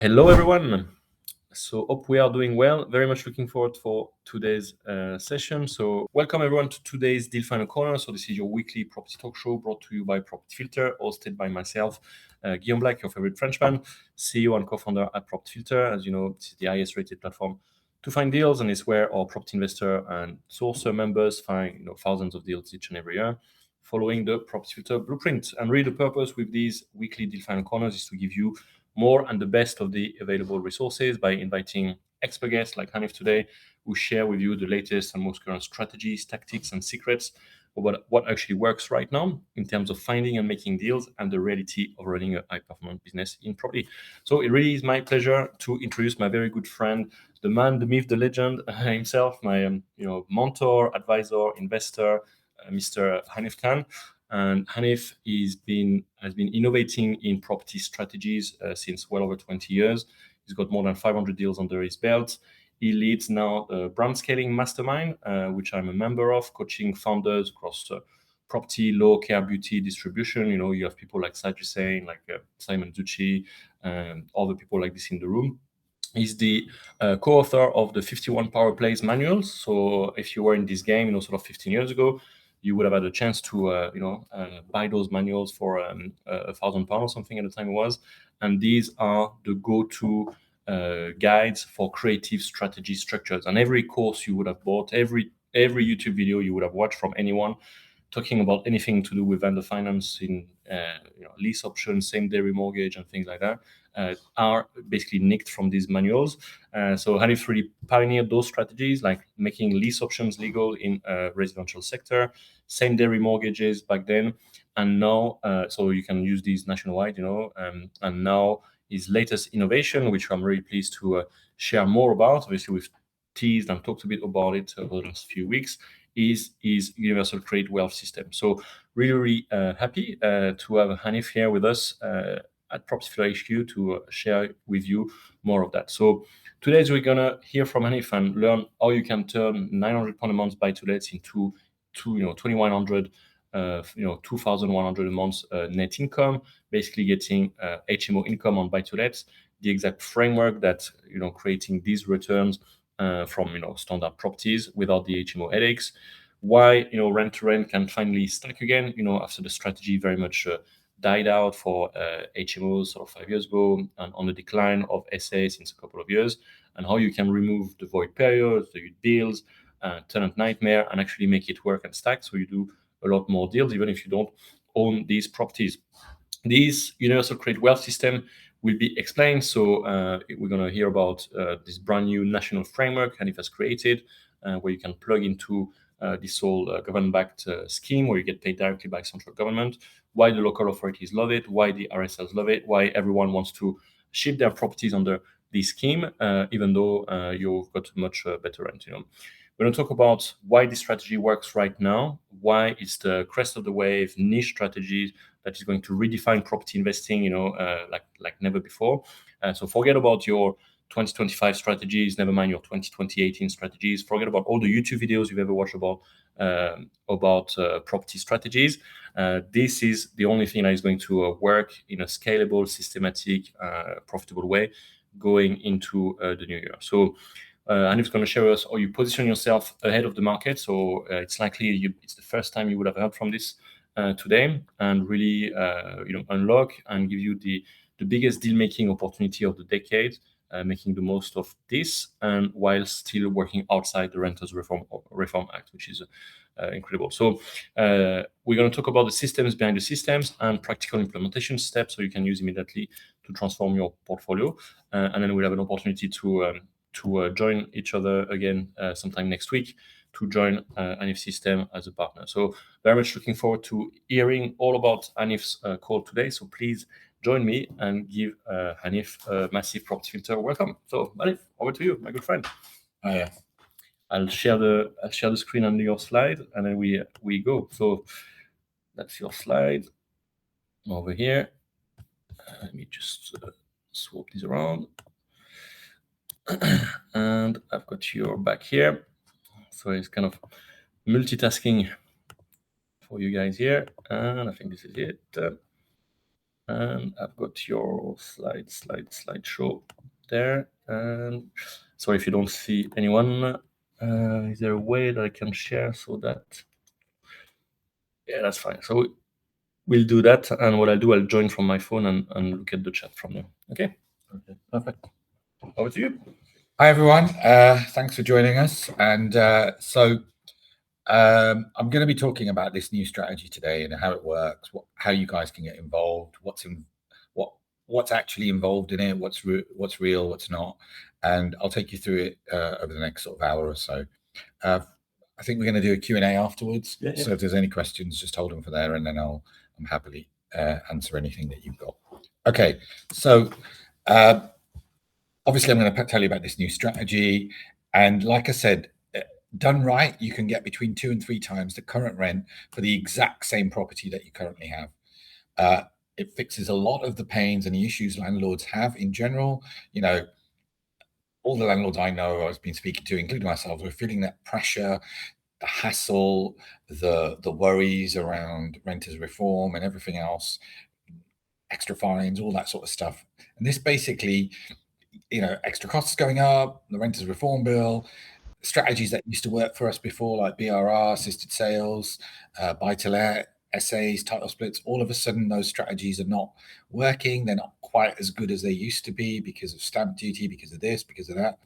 Hello, everyone. So, hope we are doing well. Very much looking forward for today's session. So, welcome everyone to today's Deal Final Corner. So, this is your weekly property talk show brought to you by Property Filter, hosted by myself, Guillaume Black, your favorite Frenchman, CEO and co-founder at Property Filter. As you know, this is the highest rated platform to find deals, and it's where our property investor and sourcer members find thousands of deals each and every year, following the Property Filter blueprint. And really, the purpose with these weekly Deal Final Corners is to give you more and the best of the available resources by inviting expert guests like Hanif today, who share with you the latest and most current strategies, tactics, and secrets about what actually works right now in terms of finding and making deals and the reality of running a high-performance business in property. So it really is my pleasure to introduce my very good friend, the man, the myth, the legend himself, my mentor, advisor, investor, Mr. Hanif Khan. And Hanif has been innovating in property strategies since well over 20 years. He's got more than 500 deals under his belt. He leads now a brand scaling mastermind, which I'm a member of, coaching founders across property, law, care, beauty, distribution. You have people like Sajid Hussain, like Simon Zucchi, and other people like this in the room. He's the co-author of the 51 Power Plays manuals. So if you were in this game, sort of 15 years ago, you would have had a chance to, buy those manuals for £1,000 or something at the time it was. And these are the go-to guides for creative strategy structures. And every course you would have bought, every YouTube video you would have watched from anyone talking about anything to do with vendor financing, lease options, same-day remortgage, and things like that, are basically nicked from these manuals. So Hanif really pioneered those strategies, like making lease options legal in residential sector, same-day remortgages back then, and now, so you can use these nationwide, and now his latest innovation, which I'm really pleased to share more about. Obviously, we've teased and talked a bit about it over the last few weeks, is universal credit wealth system. So really happy to have Hanif here with us at Property HQ to share with you more of that. So today we're gonna hear from Hanif and learn how you can turn £900 a month buy to lets into 2100 2,100 a month net income, basically getting HMO income on buy to lets, the exact framework that creating these returns from standard properties without the HMO headaches. Why rent to rent can finally stack again after the strategy very much died out for HMOs sort of 5 years ago, and on the decline of SA since a couple of years, and how you can remove the void periods, the bills, tenant nightmare, and actually make it work and stack so you do a lot more deals even if you don't own these properties. This universal credit wealth system will be explained. So we're going to hear about this brand new national framework Hanif has created, where you can plug into this whole government-backed scheme where you get paid directly by central government, why the local authorities love it, why the RSLs love it, why everyone wants to ship their properties under this scheme, even though you've got much better rent. We're going to talk about why this strategy works right now, why it's the crest of the wave, niche strategy that is going to redefine property investing, like never before. So forget about your 2025 strategies, never mind your 2018 strategies. Forget about all the YouTube videos you've ever watched about property strategies. This is the only thing that is going to work in a scalable, systematic, profitable way going into the new year. So Hanif's going to show us how you position yourself ahead of the market. So it's likely it's the first time you would have heard from this today, and really unlock and give you the biggest deal making opportunity of the decade, making the most of this, and while still working outside the Renters Reform Act, which is incredible. So we're going to talk about the systems behind the systems and practical implementation steps so you can use immediately to transform your portfolio, and then we'll have an opportunity to join each other again sometime next week to join Hanif System as a partner. So very much looking forward to hearing all about Hanif's call today. So please join me and give Hanif a massive Property Filter welcome. So Hanif, over to you, my good friend. Yeah. I'll share the screen under your slide, and then we go. So that's your slide over here. Let me just swap these around. And I've got your back here. So it's kind of multitasking for you guys here. And I think this is it. And I've got your slideshow there. And sorry if you don't see anyone. Is there a way that I can share so that? Yeah, that's fine. So we'll do that. And what I'll do, I'll join from my phone and look at the chat from there. Okay. Okay, perfect. Over to you. Hi, everyone. Thanks for joining us. And I'm going to be talking about this new strategy today and how it works, how you guys can get involved, what's actually involved in it, what's real, what's not, and I'll take you through it over the next sort of hour or so. I think we're going to do a Q&A afterwards. Yeah. So if there's any questions, just hold them for there, and then I'm happily answer anything that you've got. Okay, so obviously I'm going to tell you about this new strategy, and like I said, done right, you can get between 2 and 3 times the current rent for the exact same property that you currently have. It fixes a lot of the pains and the issues landlords have in general. You know, all the landlords I know I've been speaking to, including myself, are feeling that pressure, the hassle, the worries around renters reform and everything else, extra fines, all that sort of stuff. And this basically, you know, extra costs going up, the renters reform bill, strategies that used to work for us before, like BRR, assisted sales, buy-to-let, SAs, title splits, all of a sudden those strategies are not working. They're not quite as good as they used to be because of stamp duty, because of this, because of that,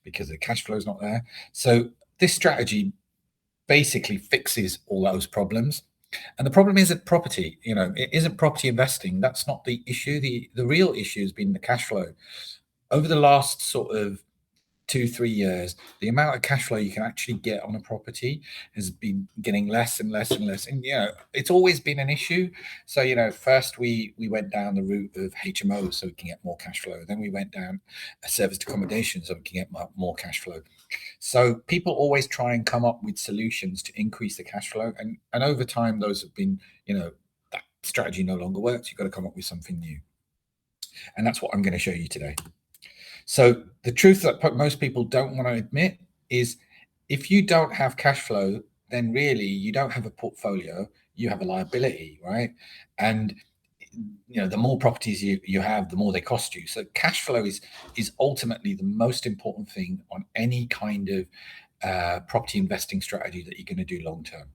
because the cash flow is not there. So this strategy basically fixes all those problems. And the problem isn't property, you know, it isn't property investing. That's not the issue. The real issue has been the cash flow. Over the last sort of 2-3 years, the amount of cash flow you can actually get on a property has been getting less and less and less. And, you know, it's always been an issue. So, you know, first we went down the route of HMO so we can get more cash flow. Then we went down a serviced accommodation so we can get more cash flow. So people always try and come up with solutions to increase the cash flow. And over time, those have been, you know, that strategy no longer works. You've got to come up with something new. And that's what I'm going to show you today. So the truth that most people don't want to admit is if you don't have cash flow, then really you don't have a portfolio, you have a liability, right? And you know, the more properties you have, the more they cost you. So cash flow is ultimately the most important thing on any kind of property investing strategy that you're going to do long term.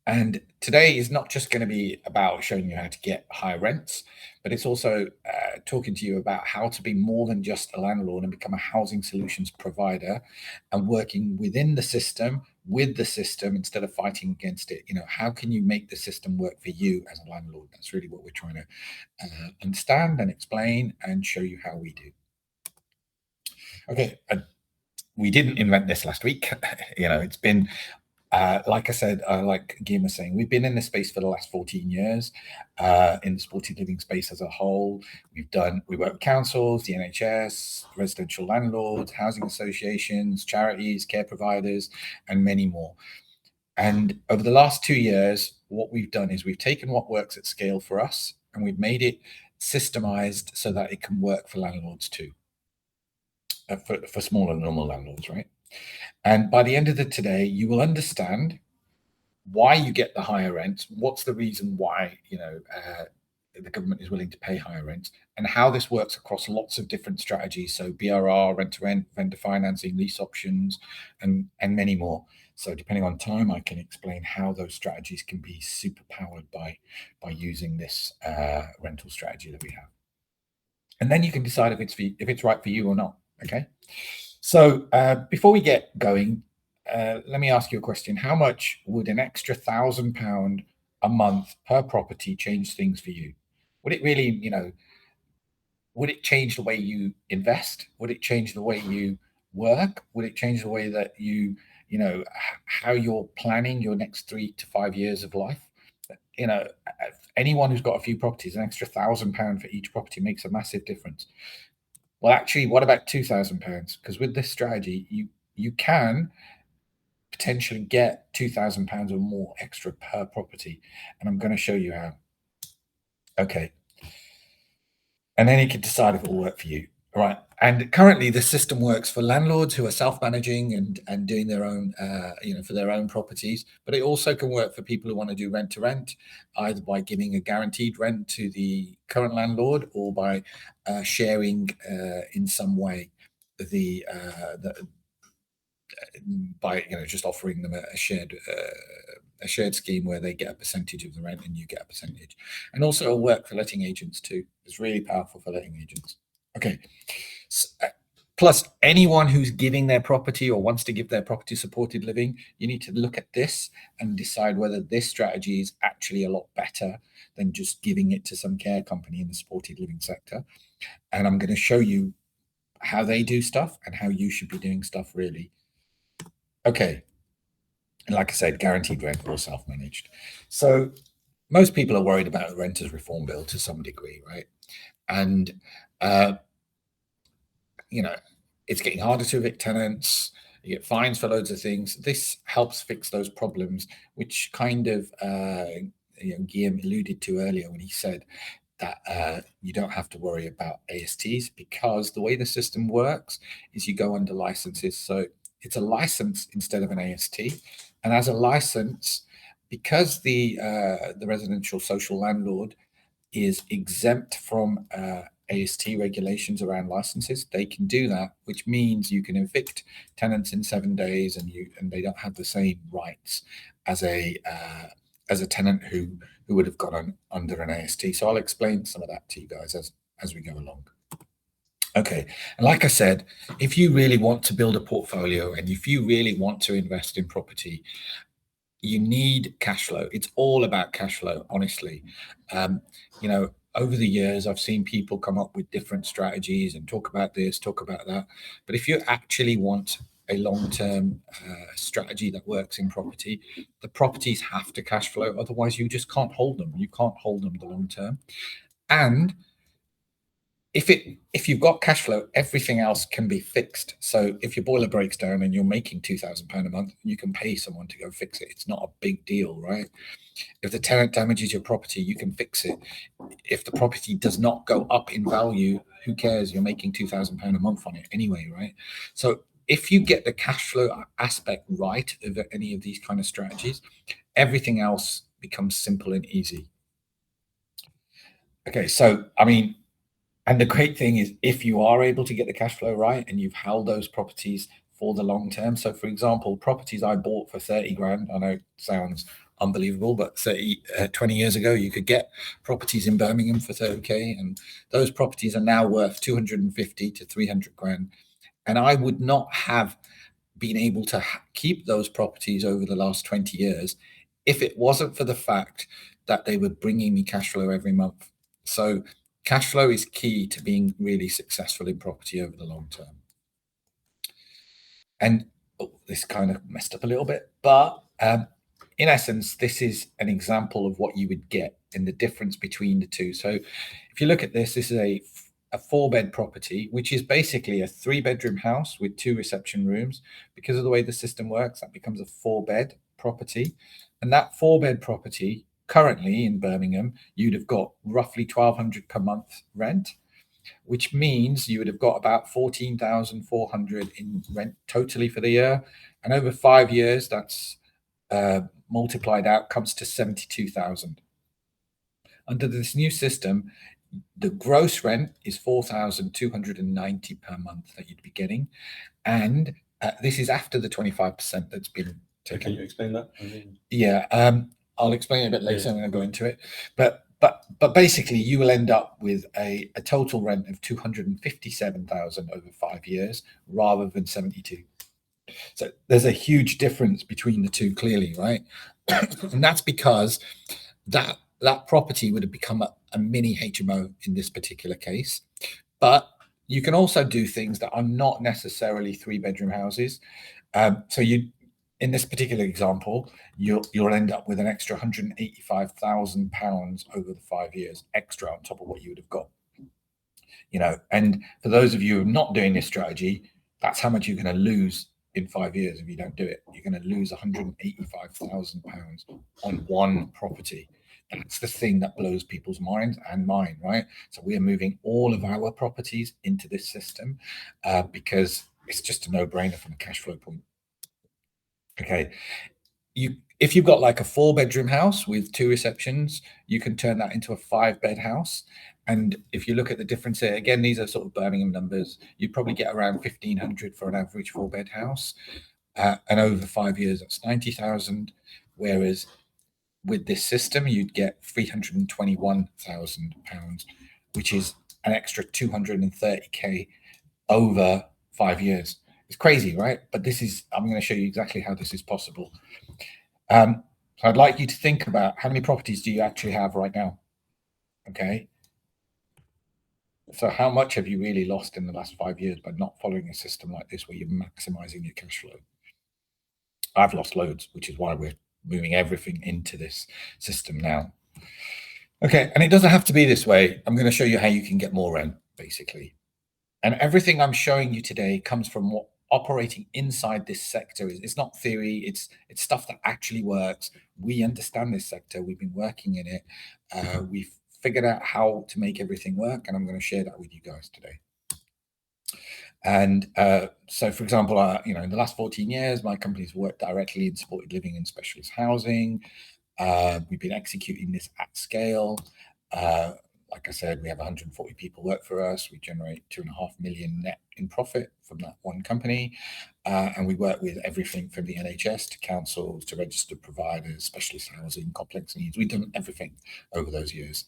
And today is not just going to be about showing you how to get higher rents, but it's also talking to you about how to be more than just a landlord and become a housing solutions provider and working within the system, with the system, instead of fighting against it. You know, how can you make the system work for you as a landlord? That's really what we're trying to understand and explain and show you how we do. Okay, we didn't invent this last week. You know, it's been like I said, like Guillaume was saying, we've been in this space for the last 14 years, in the supported living space as a whole. We work with councils, the NHS, residential landlords, housing associations, charities, care providers, and many more. And over the last 2 years, what we've done is we've taken what works at scale for us and we've made it systemized so that it can work for landlords too, for smaller normal landlords, right? And by the end of today, you will understand why you get the higher rents, what's the reason why, you know, the government is willing to pay higher rents, and how this works across lots of different strategies. So BRR, rent-to-rent, vendor financing, lease options, and many more. So depending on time, I can explain how those strategies can be super powered by using this rental strategy that we have. And then you can decide if it's right for you or not. Okay. So before we get going, let me ask you a question. How much would an extra £1,000 a month per property change things for you? Would it really, you know, would it change the way you invest? Would it change the way you work? Would it change the way that you know, how you're planning your next 3 to 5 years of life? You know, anyone who's got a few properties, an extra £1,000 for each property makes a massive difference. Well, actually, what about £2,000? Because with this strategy, you can potentially get £2,000 or more extra per property, and I'm going to show you how. Okay, and then you can decide if it will work for you. Right. And currently the system works for landlords who are self-managing and doing their own, for their own properties, but it also can work for people who want to do rent to rent, either by giving a guaranteed rent to the current landlord or by sharing in some way the by just offering them a shared scheme where they get a percentage of the rent and you get a percentage. And also it'll work for letting agents too. It's really powerful for letting agents. Okay. Plus, anyone who's giving their property or wants to give their property supported living, you need to look at this and decide whether this strategy is actually a lot better than just giving it to some care company in the supported living sector. And I'm going to show you how they do stuff and how you should be doing stuff really. Okay. And like I said, guaranteed rent or self-managed. So most people are worried about the renters reform bill to some degree, right? And it's getting harder to evict tenants. You get fines for loads of things. This helps fix those problems, which kind of Guillaume alluded to earlier when he said that you don't have to worry about ASTs because the way the system works is you go under licenses. So it's a license instead of an AST. And as a license, because the residential social landlord is exempt from AST regulations around licenses, they can do that, which means you can evict tenants in 7 days, and they don't have the same rights as a tenant who would have gone under an AST. So I'll explain some of that to you guys as we go along. Okay, and like I said, if you really want to build a portfolio and if you really want to invest in property, you need cash flow. It's all about cash flow, honestly. Over the years, I've seen people come up with different strategies and talk about this, talk about that. But if you actually want a long-term strategy that works in property, the properties have to cash flow. Otherwise, you just can't hold them. You can't hold them the long term. And if you've got cash flow, everything else can be fixed. So if your boiler breaks down and you're making £2,000 a month, you can pay someone to go fix it. It's not a big deal, right? If the tenant damages your property, you can fix it. If the property does not go up in value, who cares? You're making £2,000 a month on it anyway, right? So if you get the cash flow aspect right of any of these kind of strategies, everything else becomes simple and easy. Okay, so and the great thing is if you are able to get the cash flow right and you've held those properties for the long term. So for example, properties I bought for 30 grand, I know it sounds unbelievable, but 20 years ago, you could get properties in Birmingham for 30K, and those properties are now worth 250 to 300 grand. And I would not have been able to keep those properties over the last 20 years if it wasn't for the fact that they were bringing me cash flow every month. So cash flow is key to being really successful in property over the long term. And this kind of messed up a little bit, but in essence, this is an example of what you would get in the difference between the two. So if you look at this is a 4-bed property, which is basically a 3-bedroom house with 2 reception rooms. Because of the way the system works, that becomes a 4-bed property. And that 4-bed property currently in Birmingham, you'd have got roughly 1,200 per month rent, which means you would have got about 14,400 in rent totally for the year. And over 5 years, that's multiplied out, comes to 72,000. Under this new system, the gross rent is 4,290 per month that you'd be getting. And this is after the 25% that's been taken. Can you explain that? Yeah, I'll explain it a bit later. I'm going to go into it. But basically, you will end up with a total rent of 257,000 over 5 years rather than 72. So there's a huge difference between the two, clearly, right? And that's because that property would have become a mini HMO in this particular case. But you can also do things that are not necessarily 3-bedroom houses. So in this particular example, you'll end up with an extra £185,000 over the 5 years extra on top of what you would have got. And for those of you who are not doing this strategy, that's how much you're going to lose in 5 years if you don't do it. You're going to lose £185,000 on one property That's the thing that blows people's minds and mine, right? So we are moving all of our properties into this system because it's just a no-brainer from a cash flow point. Okay, if you've got like a 4-bedroom house with 2 receptions, you can turn that into a 5-bed house. And if you look at the difference here, again, these are sort of Birmingham numbers, you'd probably get around 1,500 for an average 4-bed house. And over 5 years, that's 90,000. Whereas with this system, you'd get £321,000, which is an extra 230k over 5 years. It's crazy, right? But I'm going to show you exactly how this is possible. So I'd like you to think about how many properties do you actually have right now? Okay. So how much have you really lost in the last 5 years by not following a system like this where you're maximizing your cash flow? I've lost loads, which is why we're moving everything into this system now. Okay, and it doesn't have to be this way. I'm going to show you how you can get more rent, basically. And everything I'm showing you today comes from what operating inside this sector is. It's not theory, it's stuff that actually works. We understand this sector, we've been working in it. We've figured out how to make everything work, and I'm going to share that with you guys today. And so, for example, in the last 14 years, my company's worked directly in supported living and specialist housing. We've been executing this at scale. Like I said, we have 140 people work for us. We generate 2.5 million net in profit from that one company. And we work with everything from the NHS to councils to registered providers, specialist housing, complex needs. We've done everything over those years.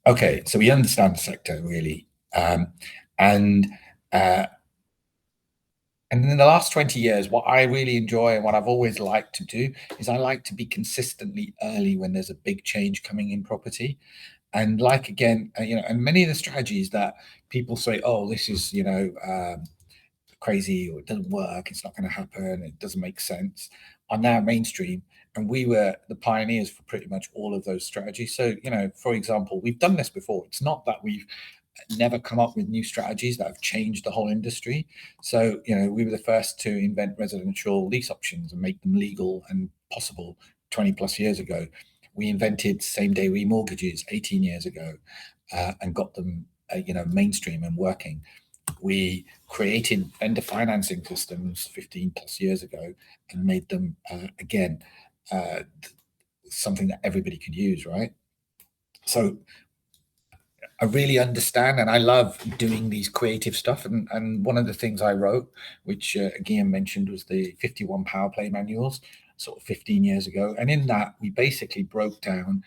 Okay, so we understand the sector really. And in the last 20 years, what I really enjoy and what I've always liked to do is I like to be consistently early when there's a big change coming in property. And like, again, and many of the strategies that people say, oh, this is, crazy, or it doesn't work, it's not going to happen, it doesn't make sense, are now mainstream. And we were the pioneers for pretty much all of those strategies. So, for example, we've done this before. It's not that we've never come up with new strategies that have changed the whole industry. So, we were the first to invent residential lease options and make them legal and possible 20 plus years ago. We invented same-day remortgages 18 years ago and got them, mainstream and working. We created vendor financing systems 15 plus years ago and made them, again, something that everybody could use, right? So I really understand and I love doing these creative stuff. And one of the things I wrote, which Guillaume mentioned, was the 51 power play manuals, sort of 15 years ago. And in that, we basically broke down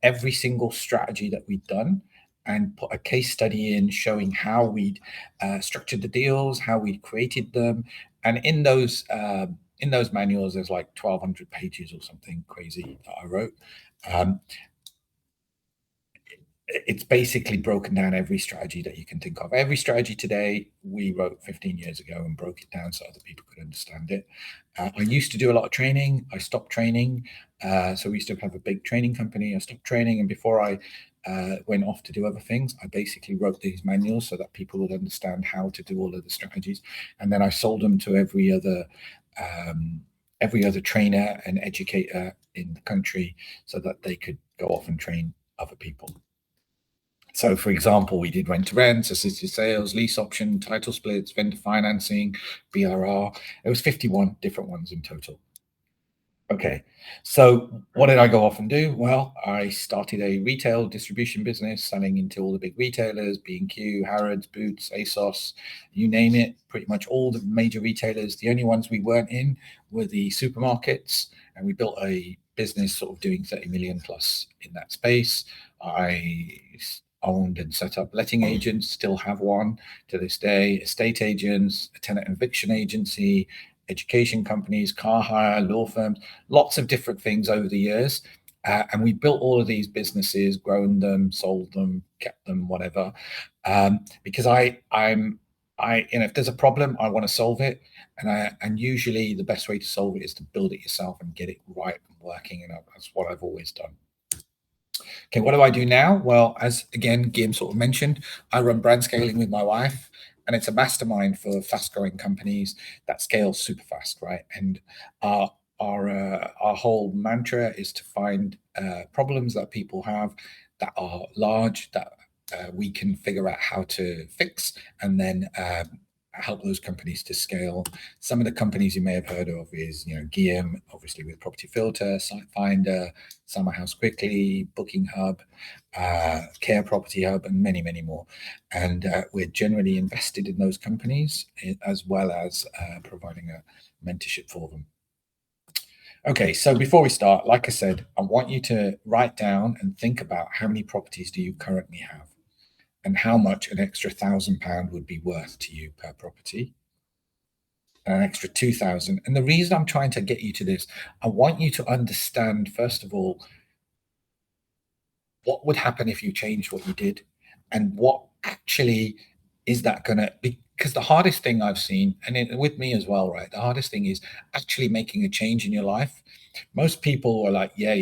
every single strategy that we'd done and put a case study in showing how we'd structured the deals, how we'd created them. And in those manuals, there's like 1,200 pages or something crazy that I wrote. It's basically broken down every strategy that you can think of. Every strategy today we wrote 15 years ago and broke it down so other people could understand it. I used to do a lot of training. I stopped training. So we used to have a big training company. I stopped training. And before I went off to do other things, I basically wrote these manuals so that people would understand how to do all of the strategies. And then I sold them to every other trainer and educator in the country so that they could go off and train other people. So, for example, we did rent-to-rent, assisted sales, lease option, title splits, vendor financing, BRR. It was 51 different ones in total. Okay, so what did I go off and do? Well, I started a retail distribution business selling into all the big retailers, B&Q, Harrods, Boots, ASOS, you name it, pretty much all the major retailers. The only ones we weren't in were the supermarkets, and we built a business sort of doing 30 million plus in that space. I owned and set up letting agents, still have one to this day, estate agents, a tenant eviction agency, education companies, car hire, law firms, lots of different things over the years. And we built all of these businesses, grown them, sold them, kept them, whatever. Because if there's a problem, I want to solve it. And usually the best way to solve it is to build it yourself and get it right and working. And that's what I've always done. Okay, what do I do now? Well, as again, Guillaume sort of mentioned, I run brand scaling with my wife, and it's a mastermind for fast growing companies that scale super fast, right? And our our whole mantra is to find problems that people have that are large, that we can figure out how to fix, and then help those companies to scale. Some of the companies you may have heard of is, Guillaume, obviously with Property Filter, Site Finder, Summer House Quickly, Booking Hub, Care Property Hub, and many, many more. And we're generally invested in those companies as well as providing a mentorship for them. Okay, so before we start, like I said, I want you to write down and think about how many properties do you currently have and how much an extra £1,000 would be worth to you per property, and an extra 2,000. And the reason I'm trying to get you to this, I want you to understand, first of all, what would happen if you changed what you did, and what actually is that going to be? Because the hardest thing I've seen, and with me as well, right? The hardest thing is actually making a change in your life. Most people are like, yeah,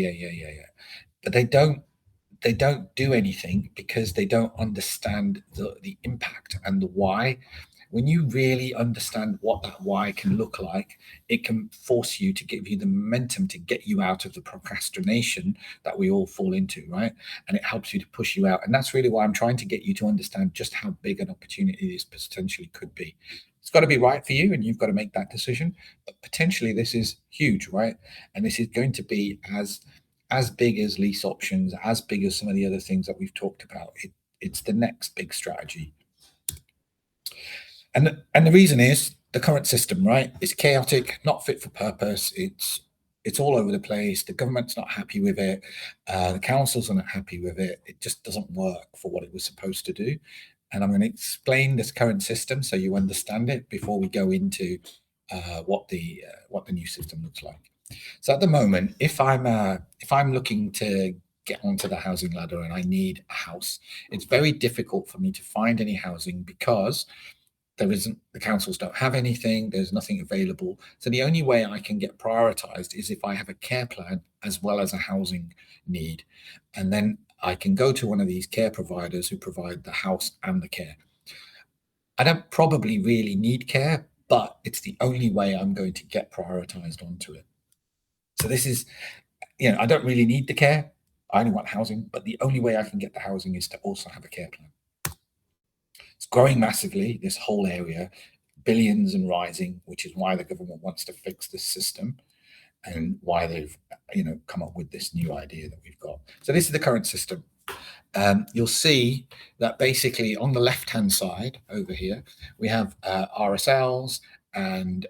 but they don't do anything because they don't understand the impact and the why. When you really understand what that why can look like, it can force you to give you the momentum to get you out of the procrastination that we all fall into, right? And it helps you to push you out. And that's really why I'm trying to get you to understand just how big an opportunity this potentially could be. It's got to be right for you, and you've got to make that decision. But potentially this is huge, right? And this is going to be as big as lease options, as big as some of the other things that we've talked about. It's the next big strategy. And the reason is the current system, right? It's chaotic, not fit for purpose. It's all over the place. The government's not happy with it. The councils are not happy with it. It just doesn't work for what it was supposed to do. And I'm going to explain this current system so you understand it before we go into what the new system looks like. So at the moment, if I'm looking to get onto the housing ladder and I need a house, it's very difficult for me to find any housing because the councils don't have anything, there's nothing available. So the only way I can get prioritized is if I have a care plan as well as a housing need. And then I can go to one of these care providers who provide the house and the care. I don't probably really need care, but it's the only way I'm going to get prioritized onto it. So this is, I don't really need the care. I only want housing, but the only way I can get the housing is to also have a care plan. It's growing massively, this whole area, billions and rising, which is why the government wants to fix this system and why they've come up with this new idea that we've got. So this is the current system. You'll see that basically on the left-hand side over here, we have RSLs and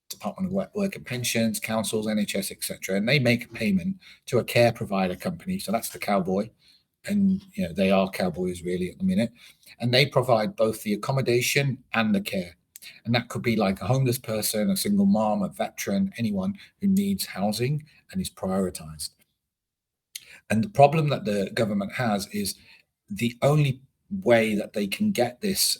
Department of Work and Pensions, councils, NHS, etc. And they make a payment to a care provider company. So that's the cowboy. And they are cowboys really at the minute. And they provide both the accommodation and the care. And that could be like a homeless person, a single mom, a veteran, anyone who needs housing and is prioritized. And the problem that the government has is the only way that they can get this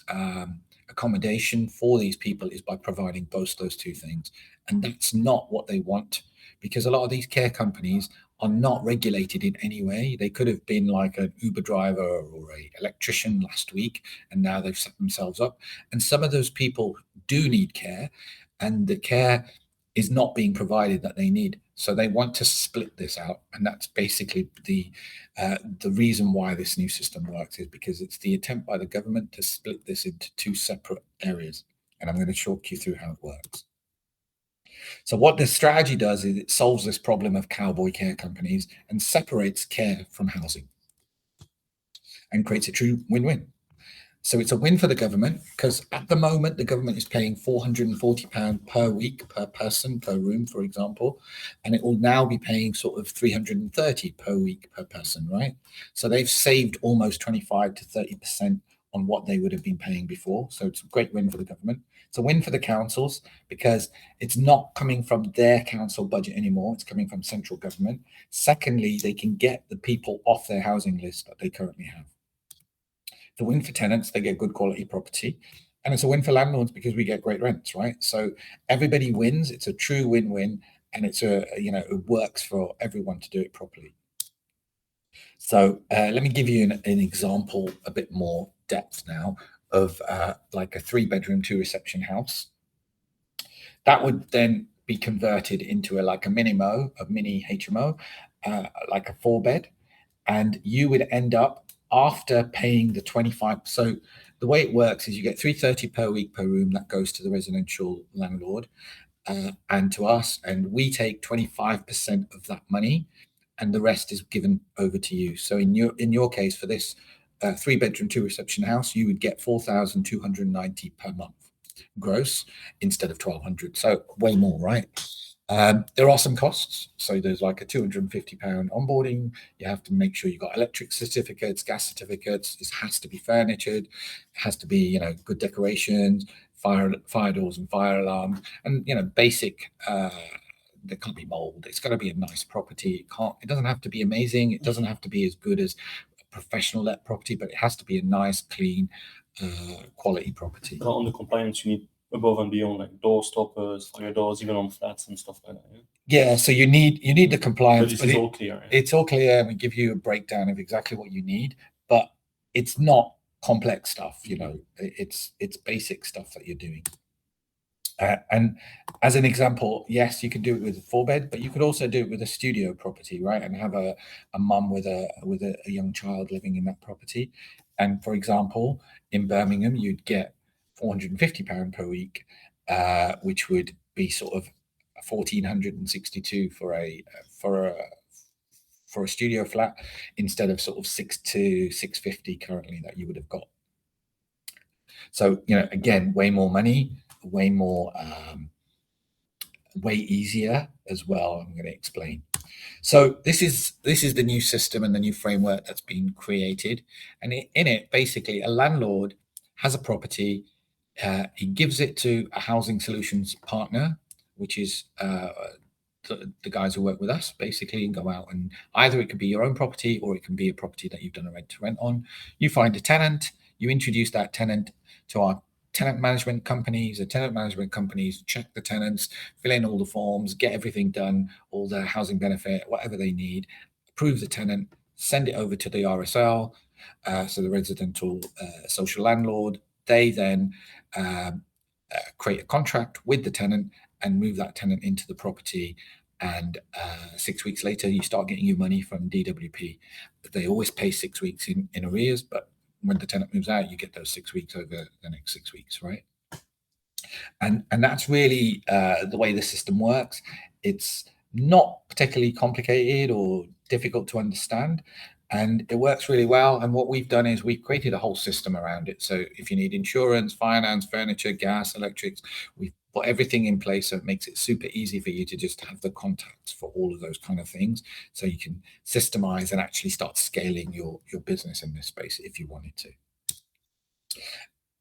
accommodation for these people is by providing both those two things. And that's not what they want, because a lot of these care companies are not regulated in any way. They could have been like an Uber driver or an electrician last week, and now they've set themselves up. And some of those people do need care, and the care is not being provided that they need. So they want to split this out, and that's basically the reason why this new system works, is because it's the attempt by the government to split this into two separate areas. And I'm going to talk you through how it works. So what this strategy does is it solves this problem of cowboy care companies and separates care from housing and creates a true win-win. So it's a win for the government, because at the moment, the government is paying £440 per week, per person, per room, for example, and it will now be paying sort of £330 per week, per person, right? So they've saved almost 25 to 30% on what they would have been paying before. So it's a great win for the government. It's a win for the councils because it's not coming from their council budget anymore. It's coming from central government. Secondly, they can get the people off their housing list that they currently have. It's a win for tenants, they get good quality property. And it's a win for landlords because we get great rents, right? So everybody wins. It's a true win-win, and it works for everyone to do it properly. So let me give you an example, a bit more depth now, of like a 3-bedroom, 2-reception house. That would then be converted into like a mini HMO, like a 4-bed, and you would end up after paying the 25. So the way it works is you get 330 per week per room that goes to the residential landlord and to us, and we take 25% of that money, and the rest is given over to you. So in your case, for this 3-bedroom 2-reception house, you would get 4,290 per month gross instead of 1,200. So way more, right? There are some costs. So there's like a £250 onboarding. You have to make sure you've got electric certificates, gas certificates. It has to be furnitured. It has to be, good decorations, fire doors and fire alarms, and basic. There can't be mold. It's got to be a nice property. It doesn't have to be amazing. It doesn't have to be as good as a professional let property, but it has to be a nice, clean, quality property. On the compliance, you need above and beyond, like door stoppers, fire doors, even on flats and stuff like that. Yeah, so you need the compliance, but it's all clear. Yeah? It's all clear, and we give you a breakdown of exactly what you need, but it's not complex stuff. It's basic stuff that you're doing. And as an example, yes, you can do it with a 4-bed, but you could also do it with a studio property, right? And have a mum with a young child living in that property. And for example, in Birmingham, you'd get £450 per week, which would be sort of 1,462 for a studio flat, instead of sort of 650 currently that you would have got. So again, way more money, way more, way easier as well. I'm going to explain. So this is the new system and the new framework that's been created, and in it, basically, a landlord has a property. He gives it to a housing solutions partner, which is the guys who work with us, basically, and go out, and either it could be your own property or it can be a property that you've done a rent to rent on. You find a tenant, you introduce that tenant to our tenant management companies. The tenant management companies check the tenants, fill in all the forms, get everything done, all the housing benefit, whatever they need, approve the tenant, send it over to the RSL, so the residential social landlord. They then create a contract with the tenant and move that tenant into the property. And 6 weeks later, you start getting your money from DWP. They always pay 6 weeks in arrears, but when the tenant moves out, you get those 6 weeks over the next 6 weeks, right? And that's really the way the system works. It's not particularly complicated or difficult to understand, and it works really well. And what we've done is we've created a whole system around it. So if you need insurance, finance, furniture, gas, electrics, we've put everything in place, so it makes it super easy for you to just have the contacts for all of those kind of things, so you can systemize and actually start scaling your business in this space if you wanted to.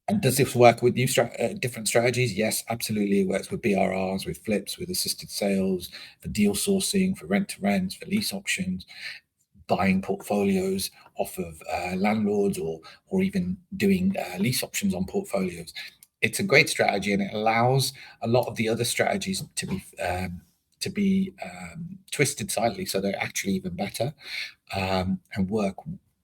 And does this work with new different strategies? Yes, absolutely. It works with BRRs, with flips, with assisted sales, for deal sourcing, for rent to rents, for lease options, buying portfolios off of landlords, or even doing lease options on portfolios. It's a great strategy, and it allows a lot of the other strategies to be twisted slightly, so they're actually even better, and work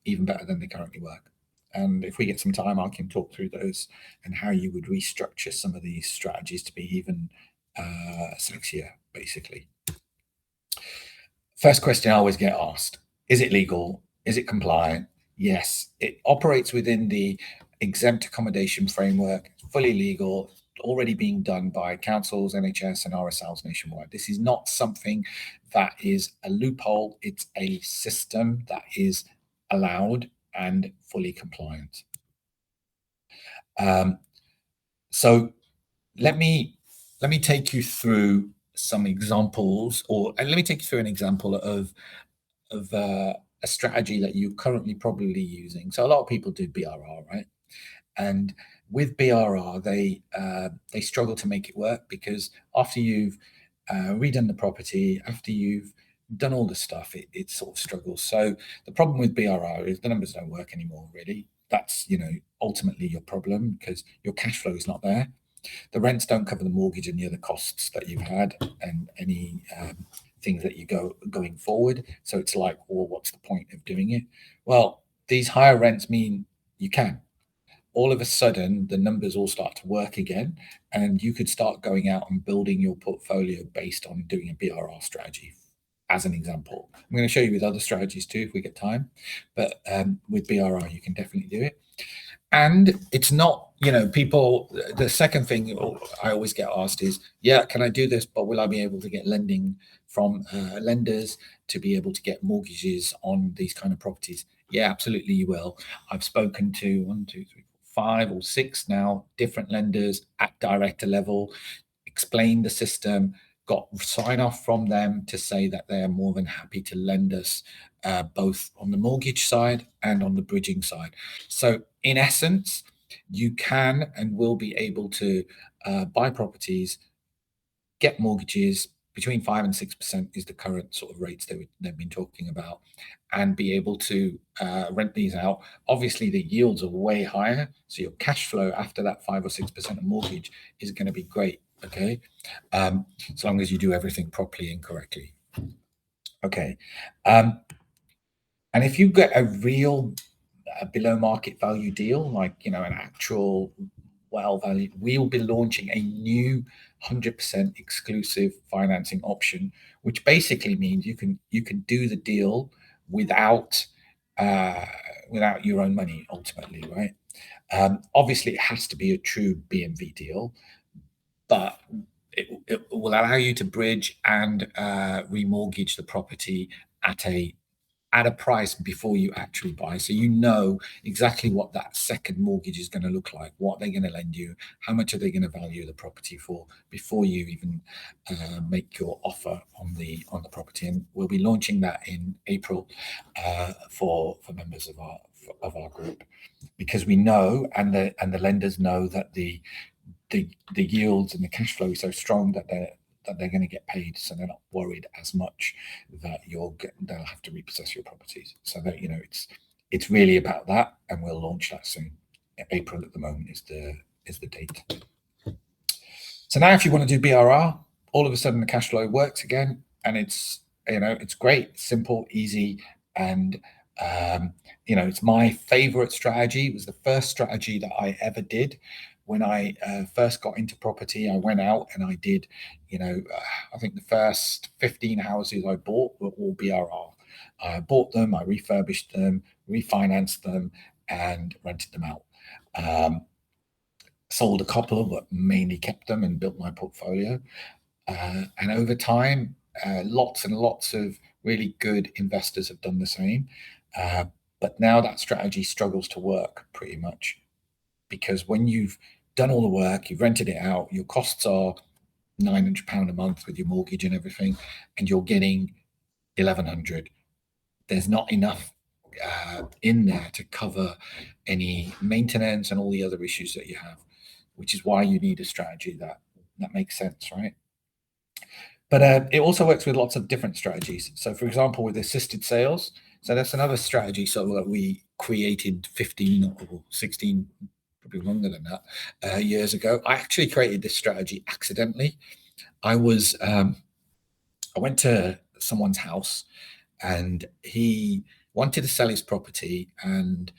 even better than they currently work. And if we get some time, I can talk through those and how you would restructure some of these strategies to be even sexier, basically. First question I always get asked: is it legal? Is it compliant? Yes, it operates within the exempt accommodation framework, fully legal, already being done by councils, NHS, and RSLs nationwide. This is not something that is a loophole. It's a system that is allowed and fully compliant. So let me take you through some examples, or let me take you through an example of a strategy that you're currently probably using. So a lot of people do BRR, right? And with BRR, they struggle to make it work, because after you've redone the property, after you've done all the stuff, it sort of struggles. So the problem with BRR is the numbers don't work anymore, really. That's, ultimately your problem, because your cash flow is not there. The rents don't cover the mortgage and the other costs that you've had, and any things that you going forward. So it's like, well, what's the point of doing it? Well, these higher rents mean you can. all of a sudden the numbers all start to work again, and you could start going out and building your portfolio based on doing a BRR strategy, as an example. I'm going to show you with other strategies too if we get time, but with BRR you can definitely do it. And it's not, people, the second thing I always get asked is, yeah, can I do this, but will I be able to get lending from lenders to be able to get mortgages on these kind of properties? Yeah, absolutely you will. I've spoken to 1, 2, 3, 4, 5 or 6 now different lenders at director level, explained the system, got sign off from them to say that they are more than happy to lend us both on the mortgage side and on the bridging side. So in essence, you can and will be able to buy properties, get mortgages between 5 and 6% is the current sort of rates they've been talking about, and be able to rent these out. Obviously, the yields are way higher, so your cash flow after that 5 or 6% of mortgage is going to be great. Okay, as long as you do everything properly and correctly. Okay, and if you get a real below market value deal, like an actual well valued, we will be launching a new 100% exclusive financing option, which basically means you can do the deal without your own money ultimately, right? Obviously, it has to be a true BMV deal, but it will allow you to bridge and remortgage the property at a price before you actually buy. So you know exactly what that second mortgage is going to look like, what they're going to lend you, how much are they going to value the property for before you even make your offer on the property. And we'll be launching that in April for members of our group, because we know and the lenders know that the yields and the cash flow is so strong that they're going to get paid, so they're not worried as much that they'll have to repossess your properties. So that it's really about that, and we'll launch that soon. April at the moment is the date. So now, if you want to do BRR, all of a sudden the cash flow works again, and it's great, simple, easy, and it's my favorite strategy. It was the first strategy that I ever did. When I first got into property, I went out and I did, I think the first 15 houses I bought were all BRR. I bought them, I refurbished them, refinanced them, and rented them out. Sold a couple, but mainly kept them and built my portfolio. And over time, lots and lots of really good investors have done the same. But now that strategy struggles to work pretty much, because when you've done all the work, you've rented it out, your costs are £900 a month with your mortgage and everything, and you're getting 1,100. There's not enough in there to cover any maintenance and all the other issues that you have, which is why you need a strategy that makes sense, right? But it also works with lots of different strategies. So, for example, with assisted sales, so that's another strategy. So that we created 15 or 16, probably longer than that, years ago. I actually created this strategy accidentally. I went to someone's house, and he wanted to sell his property, and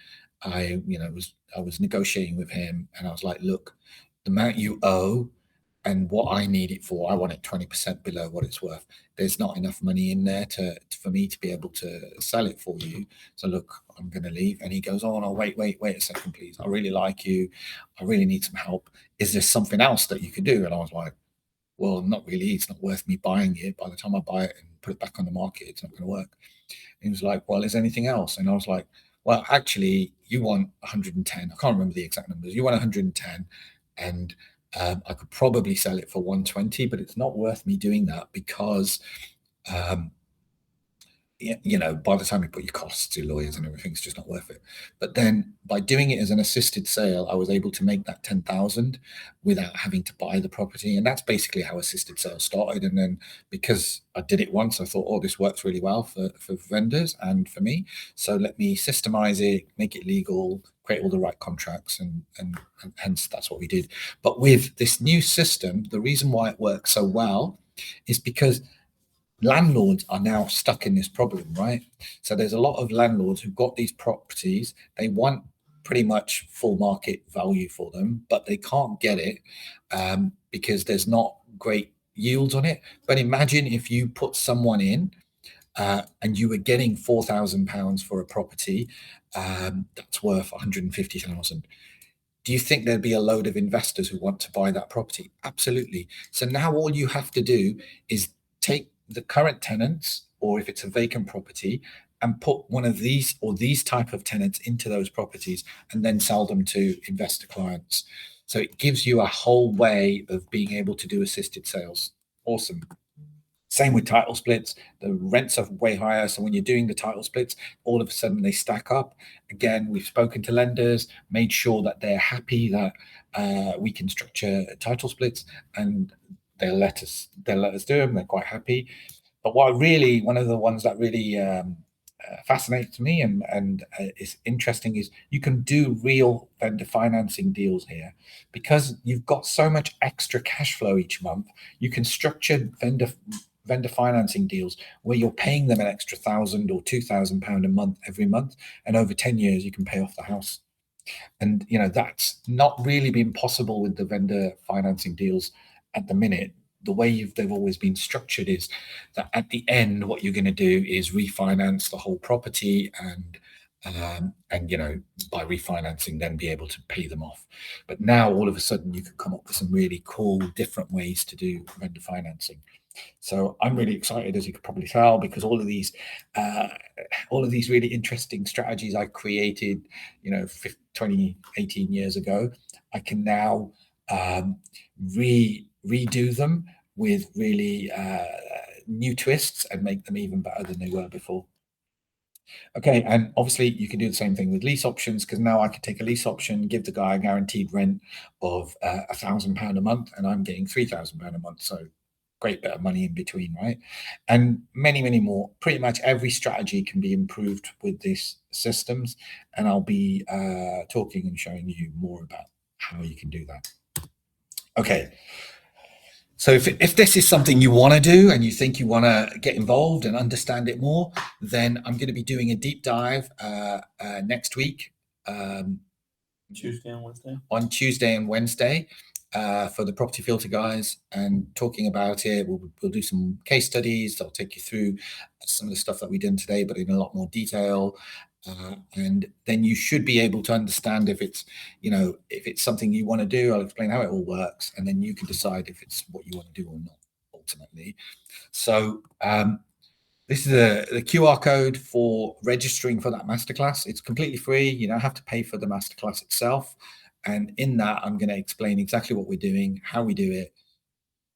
I was negotiating with him, and I was like, look, the amount you owe and what I need it for, I want it 20% below what it's worth. There's not enough money in there for me to be able to sell it for you. So look, I'm going to leave. And he goes, oh no, wait a second, please. I really like you. I really need some help. Is there something else that you could do? And I was like, well, not really. It's not worth me buying it. By the time I buy it and put it back on the market, it's not going to work. He was like, well, is there anything else? And I was like, well, actually, you want 110. I can't remember the exact numbers. You want 110, and I could probably sell it for 120, but it's not worth me doing that because, by the time you put your costs, your lawyers and everything, it's just not worth it. But then by doing it as an assisted sale, I was able to make that 10,000 without having to buy the property. And that's basically how assisted sales started. And then because I did it once, I thought, oh, this works really well for vendors and for me. So let me systemize it, make it legal, create all the right contracts, and hence that's what we did. But with this new system, the reason why it works so well is because landlords are now stuck in this problem, right? So there's a lot of landlords who've got these properties. They want pretty much full market value for them, but they can't get it because there's not great yields on it. But imagine if you put someone in and you were getting £4,000 for a property that's worth 150,000. Do you think there'd be a load of investors who want to buy that property? Absolutely. So now all you have to do is take the current tenants, or if it's a vacant property, and put one of these or these type of tenants into those properties and then sell them to investor clients. So it gives you a whole way of being able to do assisted sales. Awesome. Same with title splits. The rents are way higher. So when you're doing the title splits, all of a sudden they stack up. Again, we've spoken to lenders, made sure that they're happy that we can structure title splits, and they'll let us do them. They're quite happy. But one of the ones that really fascinates me and is interesting is you can do real vendor financing deals here because you've got so much extra cash flow each month. You can structure vendor financing deals where you're paying them an extra £1,000 or £2,000 a month every month, and over 10 years you can pay off the house. And that's not really been possible with the vendor financing deals at the minute. The way they've always been structured is that at the end, what you're going to do is refinance the whole property and by refinancing, then be able to pay them off. But now all of a sudden you can come up with some really cool, different ways to do vendor financing. So I'm really excited, as you could probably tell, because all of these really interesting strategies I created, 18 years ago, I can now redo them with really new twists and make them even better than they were before. Okay, and obviously you can do the same thing with lease options, because now I can take a lease option, give the guy a guaranteed rent of £1,000 a month, and I'm getting £3,000 a month. So great bit of money in between, right? And many, many more. Pretty much every strategy can be improved with these systems, and I'll be talking and showing you more about how you can do that. Okay. So if this is something you want to do and you think you want to get involved and understand it more, then I'm going to be doing a deep dive next week. Tuesday and Wednesday? On Tuesday and Wednesday for the Property Filter guys, and talking about it. We'll do some case studies. I'll take you through some of the stuff that we did today, but in a lot more detail. And then you should be able to understand if it's something you want to do. I'll explain how it all works, and then you can decide if it's what you want to do or not, ultimately. So this is the QR code for registering for that masterclass. It's completely free. You don't have to pay for the masterclass itself. And in that, I'm going to explain exactly what we're doing, how we do it,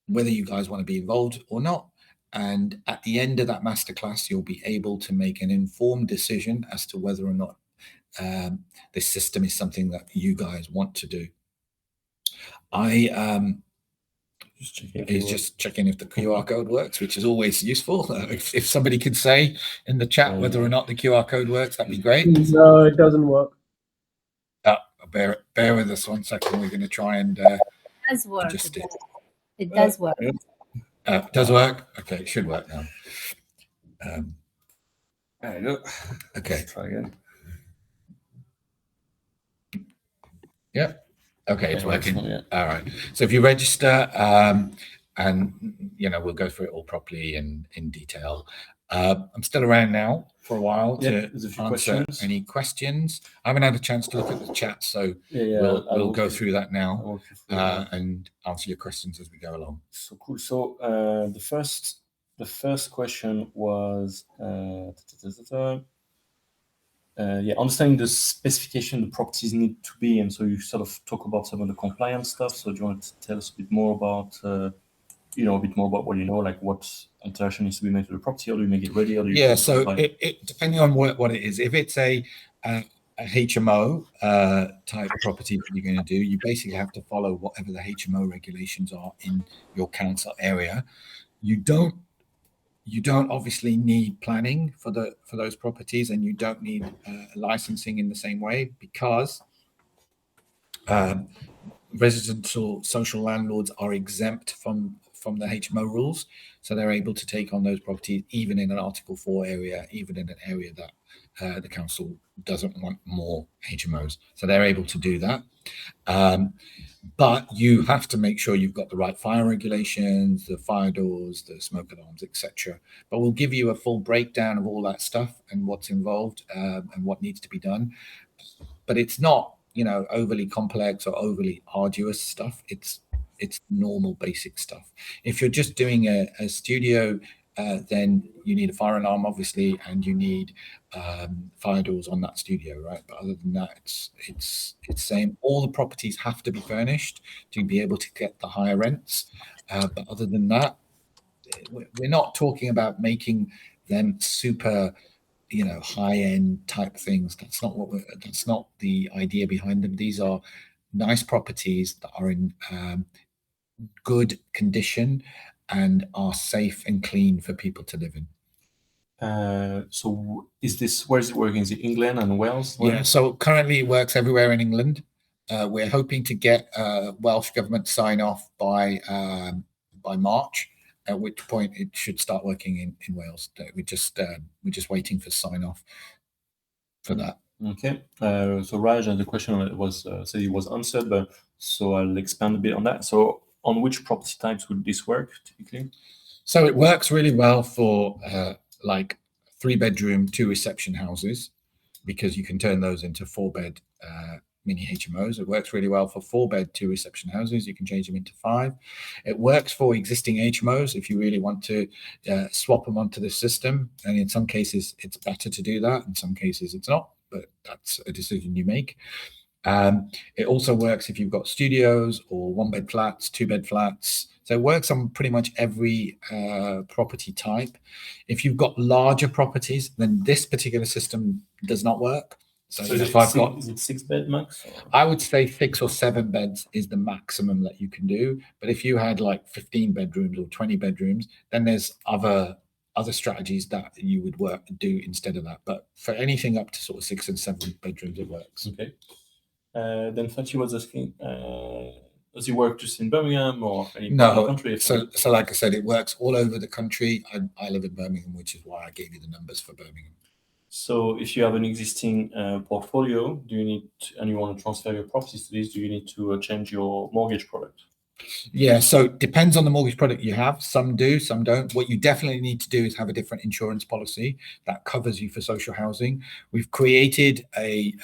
whether you guys want to be involved or not. And at the end of that masterclass, you'll be able to make an informed decision as to whether or not this system is something that you guys want to do. Just checking if the QR code works, which is always useful. If somebody could say in the chat whether or not the QR code works, that'd be great. No, it doesn't work. Bear with us 1 second. We're going to try and it does work. adjust it. It does work. It does work. Okay, it should work now. There you go. Okay. Let's try again. Yep. Okay, it's working. Yeah. All right. So if you register, and we'll go through it all properly and in detail. I'm still around now for a while to answer any questions. I haven't had a chance to look at the chat, so we'll go through that now and answer your questions as we go along. So cool. So the first question was understanding the specification the properties need to be, and so you sort of talk about some of the compliance stuff. So do you want to tell us a bit more about a bit more about what like what alteration needs to be made to the property, or do you make it ready, or do you so it depending on what it is. If it's a HMO type property that you're going to do, you basically have to follow whatever the HMO regulations are in your council area. You don't obviously need planning for those properties, and you don't need licensing in the same way, because residential social landlords are exempt from the HMO rules, so they're able to take on those properties even in an Article 4 area, even in an area that the council doesn't want more HMOs. So they're able to do that. But you have to make sure you've got the right fire regulations, the fire doors, the smoke alarms, etc. But we'll give you a full breakdown of all that stuff and what's involved and what needs to be done. But it's not, overly complex or overly arduous stuff. It's normal basic stuff. If you're just doing a studio, then you need a fire alarm, obviously, and you need fire doors on that studio, right? But other than that, it's same. All the properties have to be furnished to be able to get the higher rents. But other than that, we're not talking about making them super, high-end type things. That's not the idea behind them. These are nice properties that are in good condition and are safe and clean for people to live in. So where is it working? Is it England and Wales? Yeah, so currently it works everywhere in England. We're hoping to get Welsh government sign off by March, at which point it should start working in Wales. We're just waiting for sign off for that. Okay. So Raj, the question was said it was answered, but so I'll expand a bit on that. So on which property types would this work typically? So it works really well for like 3-bedroom, 2 reception houses, because you can turn those into 4-bed mini HMOs. It works really well for 4-bed, 2 reception houses. You can change them into 5. It works for existing HMOs if you really want to swap them onto the system. And in some cases, it's better to do that. In some cases, it's not, but that's a decision you make. It also works if you've got studios or 1-bed flats, 2-bed flats. So it works on pretty much every property type. If you've got larger properties, then this particular system does not work. So is it 6-bed max? Or? I would say 6 or 7 beds is the maximum that you can do. But if you had like 15 bedrooms or 20 bedrooms, then there's other strategies that you would do instead of that. But for anything up to sort of 6 and 7 bedrooms, it works. Okay. Then Fatih was asking, does it work just in Birmingham or any part of the country? So like I said, it works all over the country. I live in Birmingham, which is why I gave you the numbers for Birmingham. So if you have an existing portfolio, and you want to transfer your properties to this, do you need to change your mortgage product? Yeah, so it depends on the mortgage product you have. Some do, some don't. What you definitely need to do is have a different insurance policy that covers you for social housing. We've created a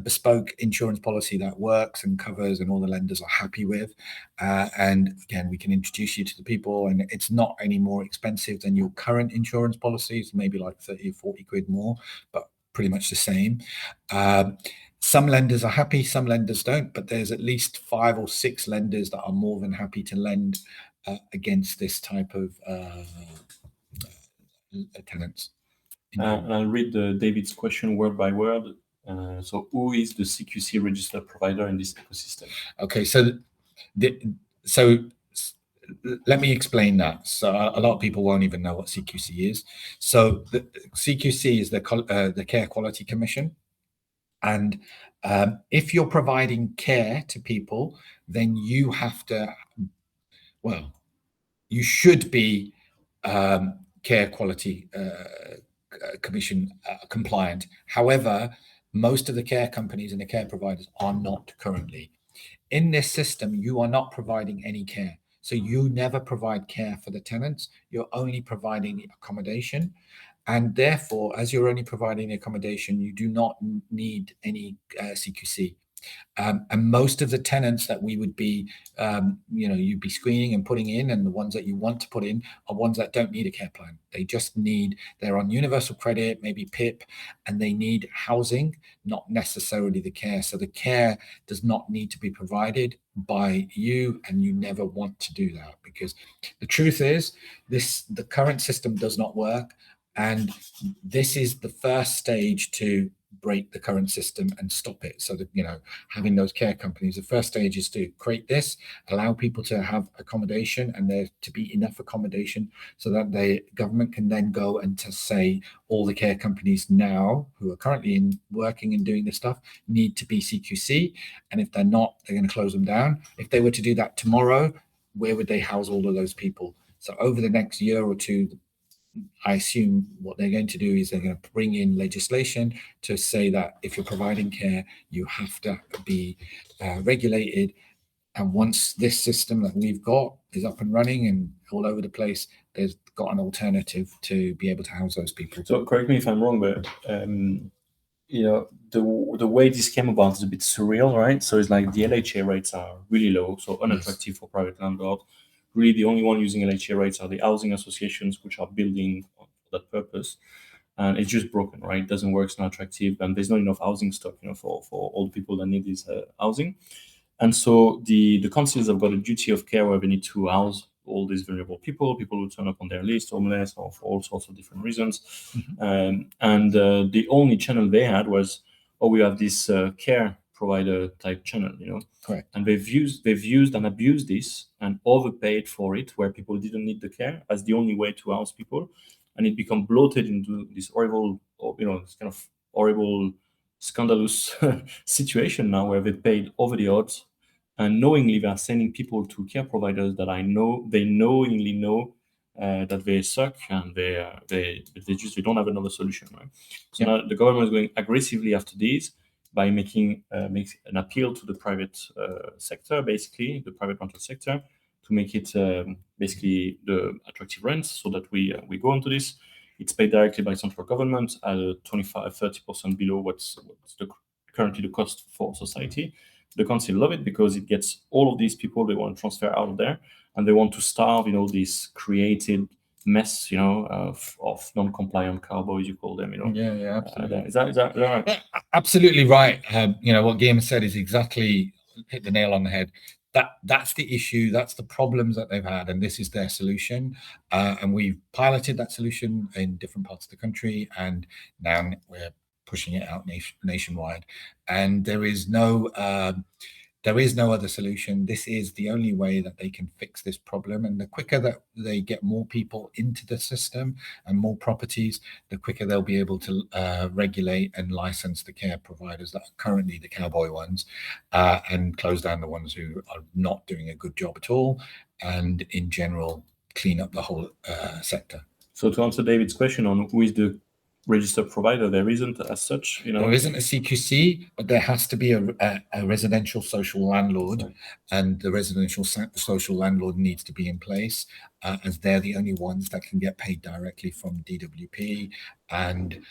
bespoke insurance policy that works and covers and all the lenders are happy with. And again, we can introduce you to the people, and it's not any more expensive than your current insurance policies, maybe like 30 or 40 quid more, but pretty much the same. Some lenders are happy, some lenders don't, but there's at least 5 or 6 lenders that are more than happy to lend against this type of tenants. And I'll read David's question word by word. So who is the CQC registered provider in this ecosystem? Okay, so let me explain that. So a lot of people won't even know what CQC is. So the CQC is the Care Quality Commission. And if you're providing care to people, then you have to, you should be Care Quality Commission compliant. However, most of the care companies and the care providers are not currently. In this system, you are not providing any care. So you never provide care for the tenants. You're only providing the accommodation. And therefore, as you're only providing accommodation, you do not need any CQC. And most of the tenants that we would be, you'd be screening and putting in, and the ones that you want to put in are ones that don't need a care plan. They're on universal credit, maybe PIP, and they need housing, not necessarily the care. So the care does not need to be provided by you, and you never want to do that, because the truth is the current system does not work. And this is the first stage to break the current system and stop it. So that, having those care companies, the first stage is to create this, allow people to have accommodation, and there to be enough accommodation so that the government can then go and to say all the care companies now who are currently working and doing this stuff need to be CQC. And if they're not, they're going to close them down. If they were to do that tomorrow, where would they house all of those people? So over the next year or two, I assume what they're going to do is they're going to bring in legislation to say that if you're providing care, you have to be regulated. And once this system that we've got is up and running and all over the place, there's got an alternative to be able to house those people. So correct me if I'm wrong, but the way this came about is a bit surreal, right? So it's like the LHA rates are really low, so unattractive for private landlords. Really, the only one using LHA rates are the housing associations, which are building for that purpose. And it's just broken, right? It doesn't work, it's not attractive, and there's not enough housing stock, for all the people that need this housing. And so the councils have got a duty of care where they need to house all these vulnerable people who turn up on their list, homeless, or for all sorts of different reasons. And the only channel they had was, we have this care provider type channel, Correct. And they've used and abused this and overpaid for it, where people didn't need the care as the only way to house people, and it become bloated into this horrible, this kind of horrible, scandalous situation now, where they paid over the odds, and knowingly they are sending people to care providers that they knowingly know that they suck, and they don't have another solution, right? So now the government is going aggressively after these by making an appeal to the private sector, basically the private rental sector, to make it basically the attractive rents, so that we go into this. It's paid directly by central government at 25-30% below what's currently the cost for society. The council love it because it gets all of these people they want to transfer out of there, and they want to starve, this created mess, of non-compliant cowboys, you call them, Yeah, absolutely. Is that right? Yeah, absolutely right. What Guillaume said is exactly hit the nail on the head. That's the issue. That's the problems that they've had, and this is their solution. And we've piloted that solution in different parts of the country, and now we're pushing it out nationwide. And there is no other solution. This is the only way that they can fix this problem. And the quicker that they get more people into the system and more properties, the quicker they'll be able to regulate and license the care providers that are currently the cowboy ones, and close down the ones who are not doing a good job at all, and in general clean up the whole sector. So to answer David's question on who is the registered provider, there isn't as such. There isn't a CQC, but there has to be a residential social landlord. Right. And the residential social landlord needs to be in place, as they're the only ones that can get paid directly from DWP and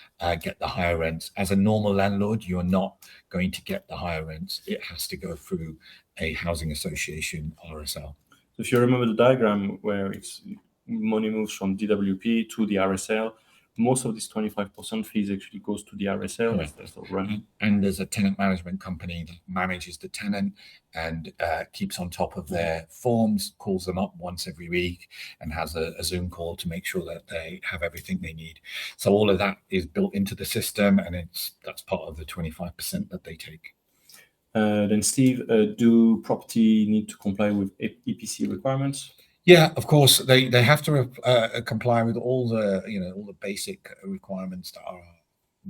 get the higher rents. As a normal landlord, you're not going to get the higher rents. It has to go through a housing association RSL. So if you remember the diagram where money moves from DWP to the RSL, most of this 25% fees actually goes to the RSL. Correct. And there's a tenant management company that manages the tenant and keeps on top of their forms, calls them up once every week, and has a Zoom call to make sure that they have everything they need. So all of that is built into the system, and that's part of the 25% that they take. Then Steve, do property need to comply with EPC requirements? Yeah, of course they have to comply with all the basic requirements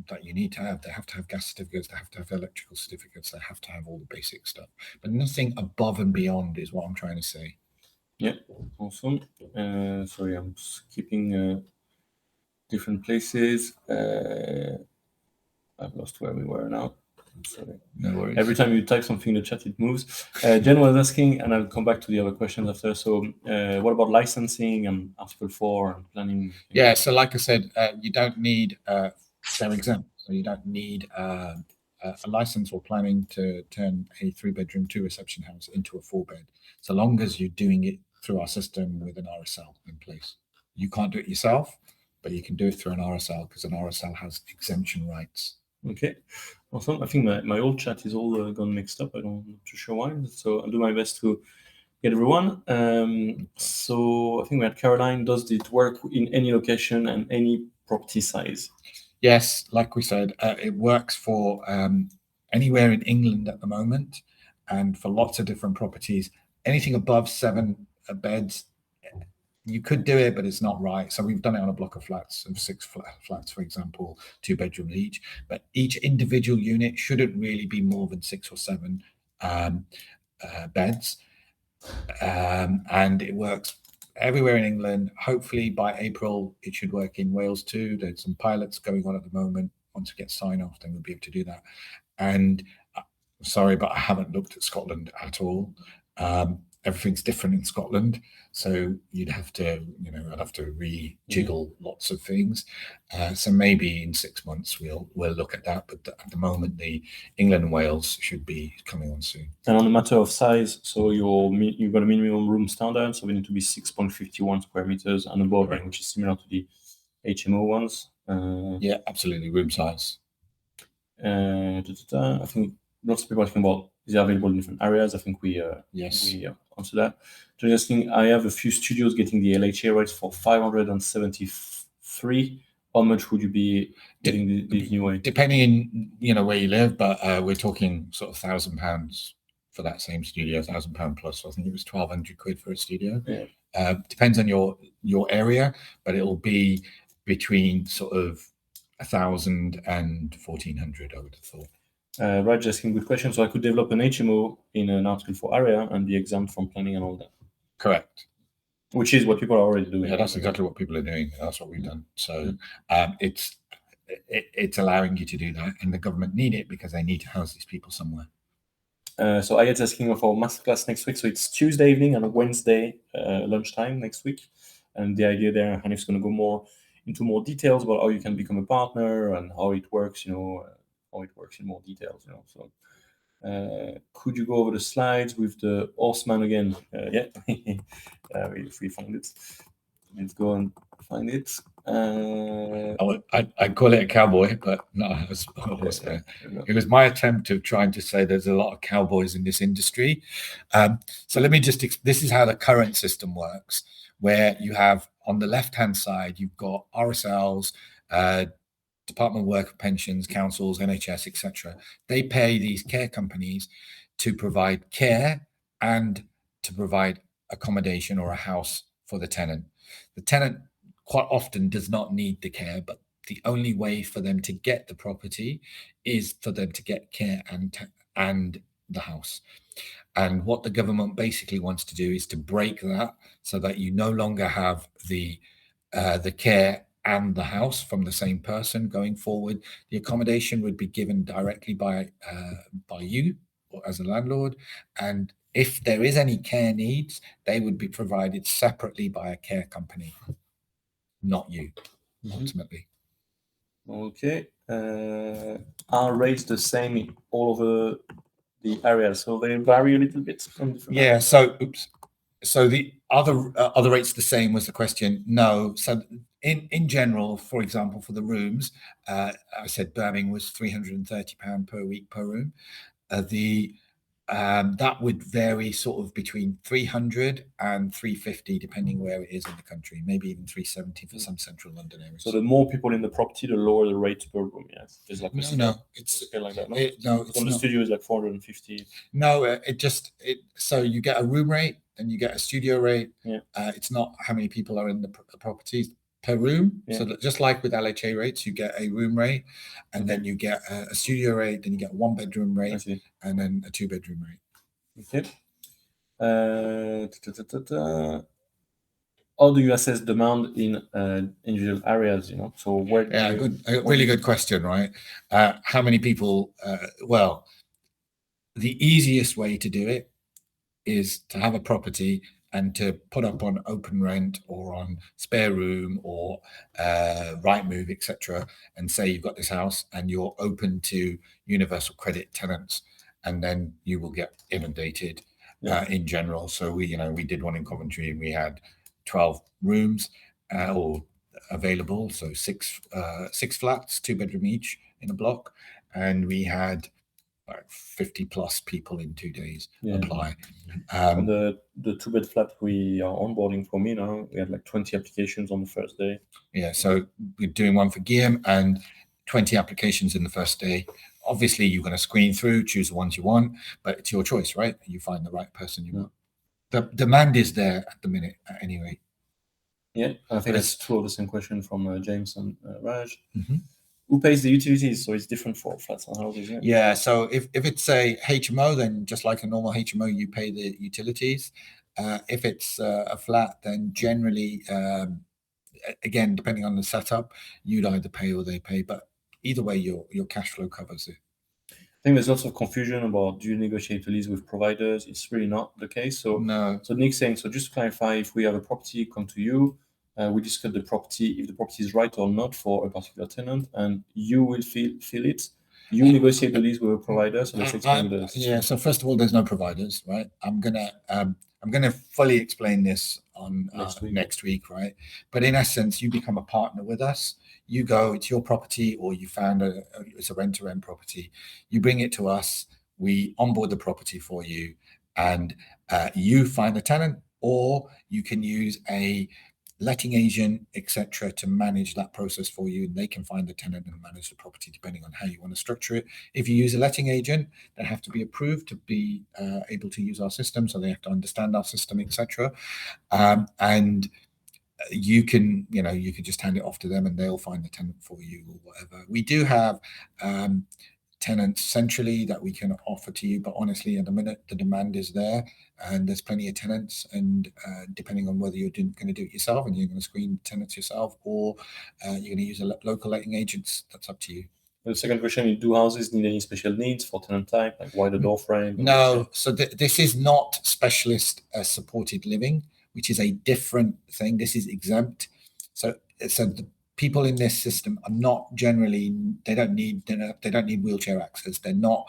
that you need to have. They have to have gas certificates, they have to have electrical certificates, they have to have all the basic stuff, but nothing above and beyond is what I'm trying to say. Yeah, awesome. Sorry, I'm skipping different places. I've lost where we were now. Sorry. No worries. Every time you type something in the chat, it moves. Jen was asking, and I'll come back to the other questions after. So, what about licensing and Article 4 and planning? Yeah, so like I said, you don't need they're exempt, so you don't need a license or planning to turn a 3-bedroom 2-reception house into a 4-bed, so long as you're doing it through our system with an RSL in place. You can't do it yourself, but you can do it through an RSL because an RSL has exemption rights. Okay, awesome. I think my old chat is all gone mixed up. I'm not too sure why. So I'll do my best to get everyone. So I think we had Caroline. Does it work in any location and any property size? Yes, like we said, it works for anywhere in England at the moment, and for lots of different properties. Anything above 7 beds, you could do it, but it's not right. So we've done it on a block of flats, of 6 flats, for example, 2 bedrooms each. But each individual unit shouldn't really be more than 6 or 7 beds, and it works everywhere in England. Hopefully by April, it should work in Wales too. There's some pilots going on at the moment. Once we get sign off, then we'll be able to do that. And sorry, but I haven't looked at Scotland at all. Everything's different in Scotland, so you'd have to, I'd have to rejiggle lots of things. So maybe in 6 months we'll look at that. But at the moment, the England and Wales should be coming on soon. And on the matter of size, so you've got a minimum room standard, so they need to be 6.51 square meters and above, Right. which is similar to the HMO ones. Yeah, absolutely, room size. I think lots of people are asking about is it available in different areas. I think we answer that. Just asking, I have a few studios getting the LHA rates for 573. How much would you be getting the new way? Depending on where you live, but we're talking sort of £1,000 for that same studio, £1,000 plus. So I think it was 1,200 quid for a studio. Yeah. Depends on your area, but it will be between sort of 1,000 and 1,400, I would have thought. Raj asking good question. So I could develop an HMO in an Article 4 area and be exempt from planning and all that. Correct. Which is what people are already doing. Yeah, that's exactly what people are doing. That's what we've done. So it's allowing you to do that, and the government need it because they need to house these people somewhere. So Ayat's asking for masterclass next week. So it's Tuesday evening and Wednesday lunchtime next week. And the idea there, Hanif's going to go into more details about how you can become a partner and how it works, how it works in more details, So could you go over the slides with the horseman again? Yeah, if we find it. Let's go and find it. I'd call it a cowboy, but no, it was my attempt of trying to say there's a lot of cowboys in this industry. So let me this is how the current system works, where you have on the left-hand side, you've got RSLs, Department of Work and Pensions, councils, NHS, etc. They pay these care companies to provide care and to provide accommodation or a house for the tenant. The tenant quite often does not need the care, but the only way for them to get the property is for them to get care and the house. And what the government basically wants to do is to break that so that you no longer have the care and the house from the same person going forward. The accommodation would be given directly by you or as a landlord, and if there is any care needs, they would be provided separately by a care company, not you, ultimately. Okay. Are rates the same in all over the areas? So they vary a little bit from different areas? So the other rates the same was the question. No. So in general, for example, for the rooms, I said Birmingham was £330 per week per room. That would vary sort of between 300 and 350, depending where it is in the country, maybe even 370 for some central London areas. So the more people in the property, the lower the rate per room. Yes, it's like it's like that. On the studio is like 450. No, so you get a room rate and you get a studio rate. Yeah. It's not how many people are in the properties per room. Yeah. So that just like with LHA rates, you get a room rate, and then you get a studio rate, then you get a 1-bedroom rate, and then a 2-bedroom rate. Okay. How do you assess demand in individual areas? So where? Really good question, right? How many people? Well, the easiest way to do it is to have a property and to put up on open rent or on spare room or Rightmove, etc., and say you've got this house and you're open to universal credit tenants, and then you will get inundated in general. So we did one in Coventry and we had 12 rooms all available, so six flats, 2-bedroom each in a block, and we had like 50 plus people in 2 days apply. The 2-bed flat we are onboarding for me now, we had like 20 applications on the first day. Yeah, so we're doing one for Guillaume and 20 applications in the first day. Obviously, you're going to screen through, choose the ones you want, but it's your choice, right? You find the right person you want. The demand is there at the minute anyway. Yeah, I think that's true of the same question from James and Raj. Mm-hmm. Who pays the utilities? So it's different for flats and houses, isn't it? Yeah, so if it's a HMO, then just like a normal HMO, you pay the utilities. If it's a flat, then generally, again, depending on the setup, you'd either pay or they pay. But either way, your cash flow covers it. I think there's lots of confusion about do you negotiate a lease with providers? It's really not the case. So, No. so Nick's saying, so just to clarify, if we have a property come to you, we discuss the property, if the property is right or not for a particular tenant, and you will feel it. You negotiate the lease with a provider. So let's explain the system. Yeah. So first of all, there's no providers, right? I'm gonna fully explain this on next week, right? But in essence, you become a partner with us. You go, it's your property, or you found it's a rent-to-rent property. You bring it to us. We onboard the property for you, and you find a tenant, or you can use a letting agent, etc., to manage that process for you, and they can find the tenant and manage the property depending on how you want to structure it. If you use a letting agent, they have to be approved to be able to use our system, so they have to understand our system, etc. And you can just hand it off to them, and they'll find the tenant for you or whatever. We do have tenants centrally that we can offer to you, but honestly, at the minute, the demand is there, and there's plenty of tenants, and depending on whether you're going to do it yourself and you're going to screen tenants yourself, or you're going to use a local letting agents, that's up to you. The second question, do houses need any special needs for tenant type, like wider door frame? No, so this is not specialist supported living, which is a different thing. This is exempt. So the people in this system are not generally, they don't need wheelchair access. They're not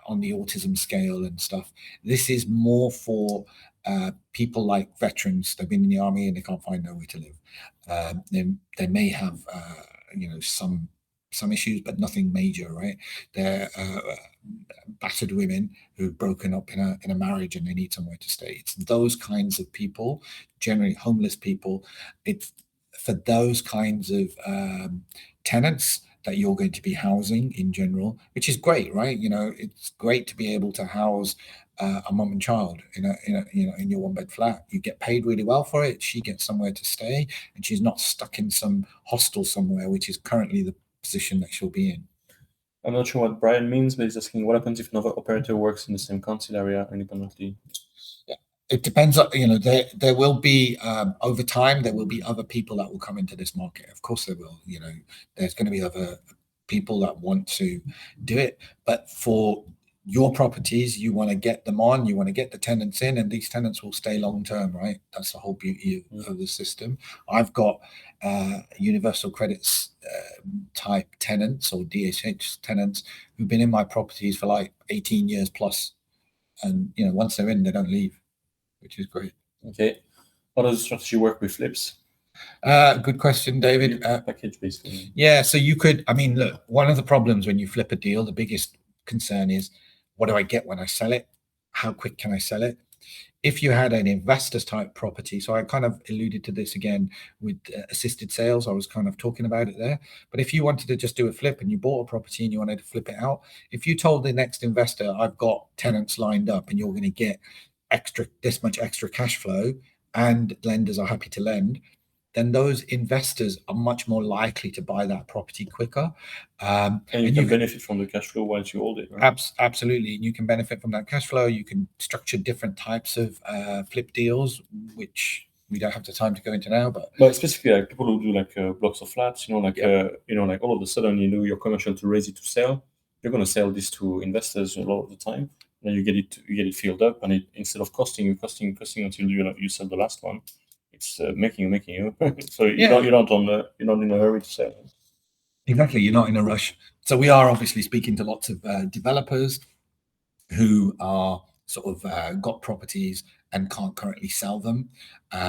on the autism scale and stuff. This is more for people like veterans. They've been in the army and they can't find nowhere to live. They may have some issues, but nothing major, right? They're battered women who've broken up in a marriage and they need somewhere to stay. It's those kinds of people, generally homeless people. It's for those kinds of tenants that you're going to be housing in general, which is great, right? It's great to be able to house a mum and child in your one bed flat. You get paid really well for it. She gets somewhere to stay, and she's not stuck in some hostel somewhere, which is currently the position that she'll be in. I'm not sure what Brian means, but he's asking what happens if another operator works in the same council area independently. It depends. There will be over time. There will be other people that will come into this market. Of course, there will. There's going to be other people that want to do it. But for your properties, you want to get them on. You want to get the tenants in, and these tenants will stay long term, right? That's the whole beauty of the system. I've got universal credits type tenants or DHH tenants who've been in my properties for like 18 years plus, and once they're in, they don't leave, which is great. Okay. How does the strategy work with flips? Good question, David. Package basically. Yeah, so you could, look, one of the problems when you flip a deal, the biggest concern is, what do I get when I sell it? How quick can I sell it? If you had an investors type property, so I kind of alluded to this again with assisted sales, I was kind of talking about it there. But if you wanted to just do a flip and you bought a property and you wanted to flip it out, if you told the next investor, I've got tenants lined up and you're going to get this much extra cash flow and lenders are happy to lend, then those investors are much more likely to buy that property quicker. And you can benefit from the cash flow once you hold it, right? Absolutely. You can benefit from that cash flow. You can structure different types of flip deals, which we don't have the time to go into now. But specifically, like people who do like blocks of flats, like all of a sudden, your commercial to raise it to sell, you're going to sell this to investors a lot of the time. And you get it filled up, and instead of costing until you sell the last one, it's making you. So you're not in a hurry to sell. Exactly, you're not in a rush. So we are obviously speaking to lots of developers who are sort of got properties and can't currently sell them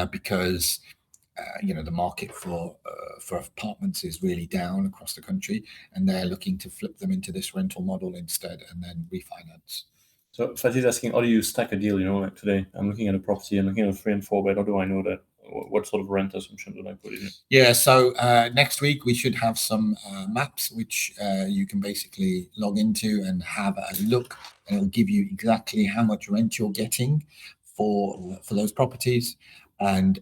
because the market for apartments is really down across the country, and they're looking to flip them into this rental model instead and then refinance. So Fatih's asking, how do you stack a deal? Like today, I'm looking at a property, I'm looking at a 3 and 4 bed. How do I know that? What sort of rent assumption do I put in? Yeah, so next week we should have some maps which you can basically log into and have a look, and it'll give you exactly how much rent you're getting for those properties, and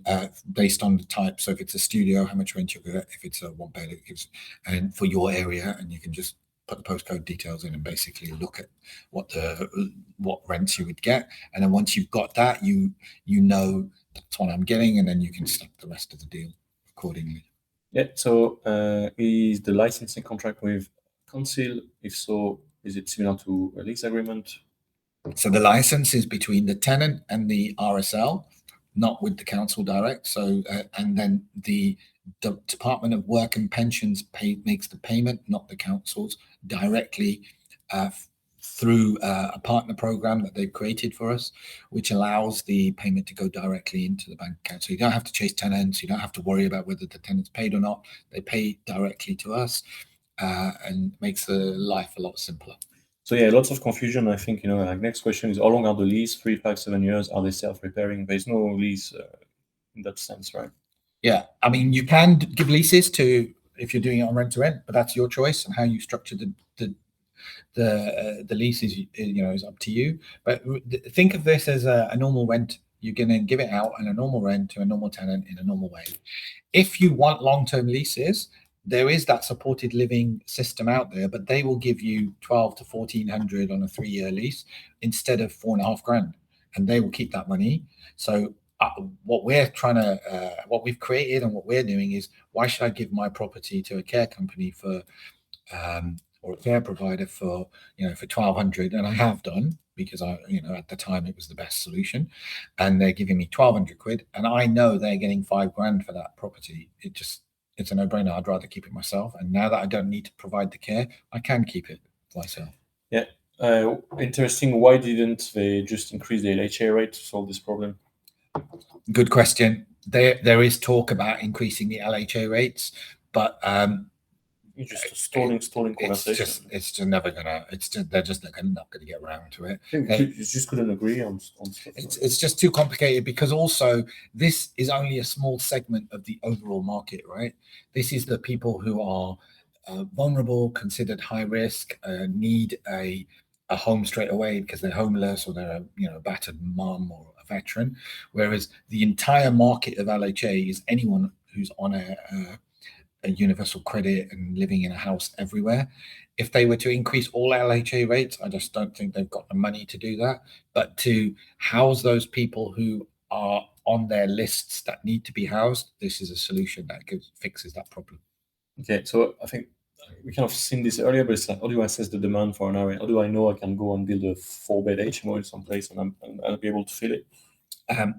based on the type. So if it's a studio, how much rent you'll get. If it's a 1 bed, it gives, and for your area, and you can just put the postcode details in and basically look at what rents you would get. And then once you've got that, you know that's what I'm getting, and then you can start the rest of the deal accordingly. Yeah. So is the licensing contract with council? If so, is it similar to a lease agreement? So the license is between the tenant and the RSL, not with the council direct. So and then the Department of Work and Pensions makes the payment, not the councils, directly through a partner program that they've created for us, which allows the payment to go directly into the bank account. So you don't have to chase tenants. You don't have to worry about whether the tenant's paid or not. They pay directly to us, and makes the life a lot simpler. So yeah, lots of confusion. I think, like next question is, how long are the lease? 3, 5, 7 years? Are they self-repairing? There's no lease in that sense, right? Yeah, I mean, you can give leases to if you're doing it on rent to rent, but that's your choice, and how you structure the lease is up to you. But think of this as a normal rent. You're going to give it out on a normal rent to a normal tenant in a normal way. If you want long-term leases, there is that supported living system out there, but they will give you 12 to 1400 on a 3-year lease instead of 4.5 grand, and they will keep that money. So what we've created and what we're doing is, why should I give my property to a care company for or a care provider for 1200? And I have done, because at the time it was the best solution, and they're giving me 1200 quid, and I know they're getting 5 grand for that property. It's a no-brainer. I'd rather keep it myself, and now that I don't need to provide the care, I can keep it myself. Yeah. Interesting. Why didn't they just increase the LHA rate to solve this problem? Good question. There is talk about increasing the LHA rates, but It's just a stalling conversation. They're just not going to get around to it. You just couldn't agree on stuff. It's just too complicated, because also this is only a small segment of the overall market, right? This is the people who are vulnerable, considered high risk, need a home straight away because they're homeless, or they're a battered mum or a veteran. Whereas the entire market of LHA is anyone who's on a universal credit and living in a house everywhere. If they were to increase all LHA rates, I just don't think they've got the money to do that. But to house those people who are on their lists that need to be housed, this is a solution that fixes that problem. Okay, so I think we kind of seen this earlier, but it's like, how do I assess the demand for an area? How do I know I can go and build a 4-bed HMO in some place and I'll be able to fill it? So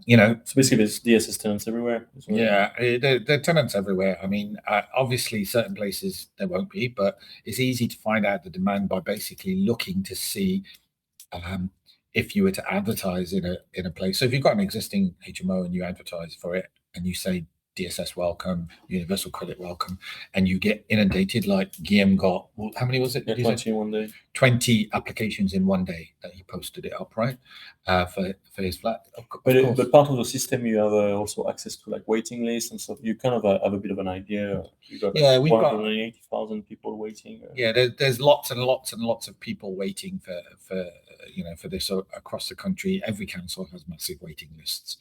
basically there's DSS tenants everywhere. Yeah, there are tenants everywhere. I mean, obviously certain places there won't be, but it's easy to find out the demand by basically looking to see if you were to advertise in a place. So if you've got an existing HMO and you advertise for it and you say DSS welcome, universal credit welcome, and you get inundated like Guillaume got, how many was it? Yeah, 20 in one day. 20 applications in one day that he posted it up, right? For his flat. But part of the system, you have also access to like waiting lists and stuff. You kind of have a bit of an idea. You got we've 180,000 people waiting. Yeah, there's lots and lots and lots of people waiting for this across the country. Every council has massive waiting lists.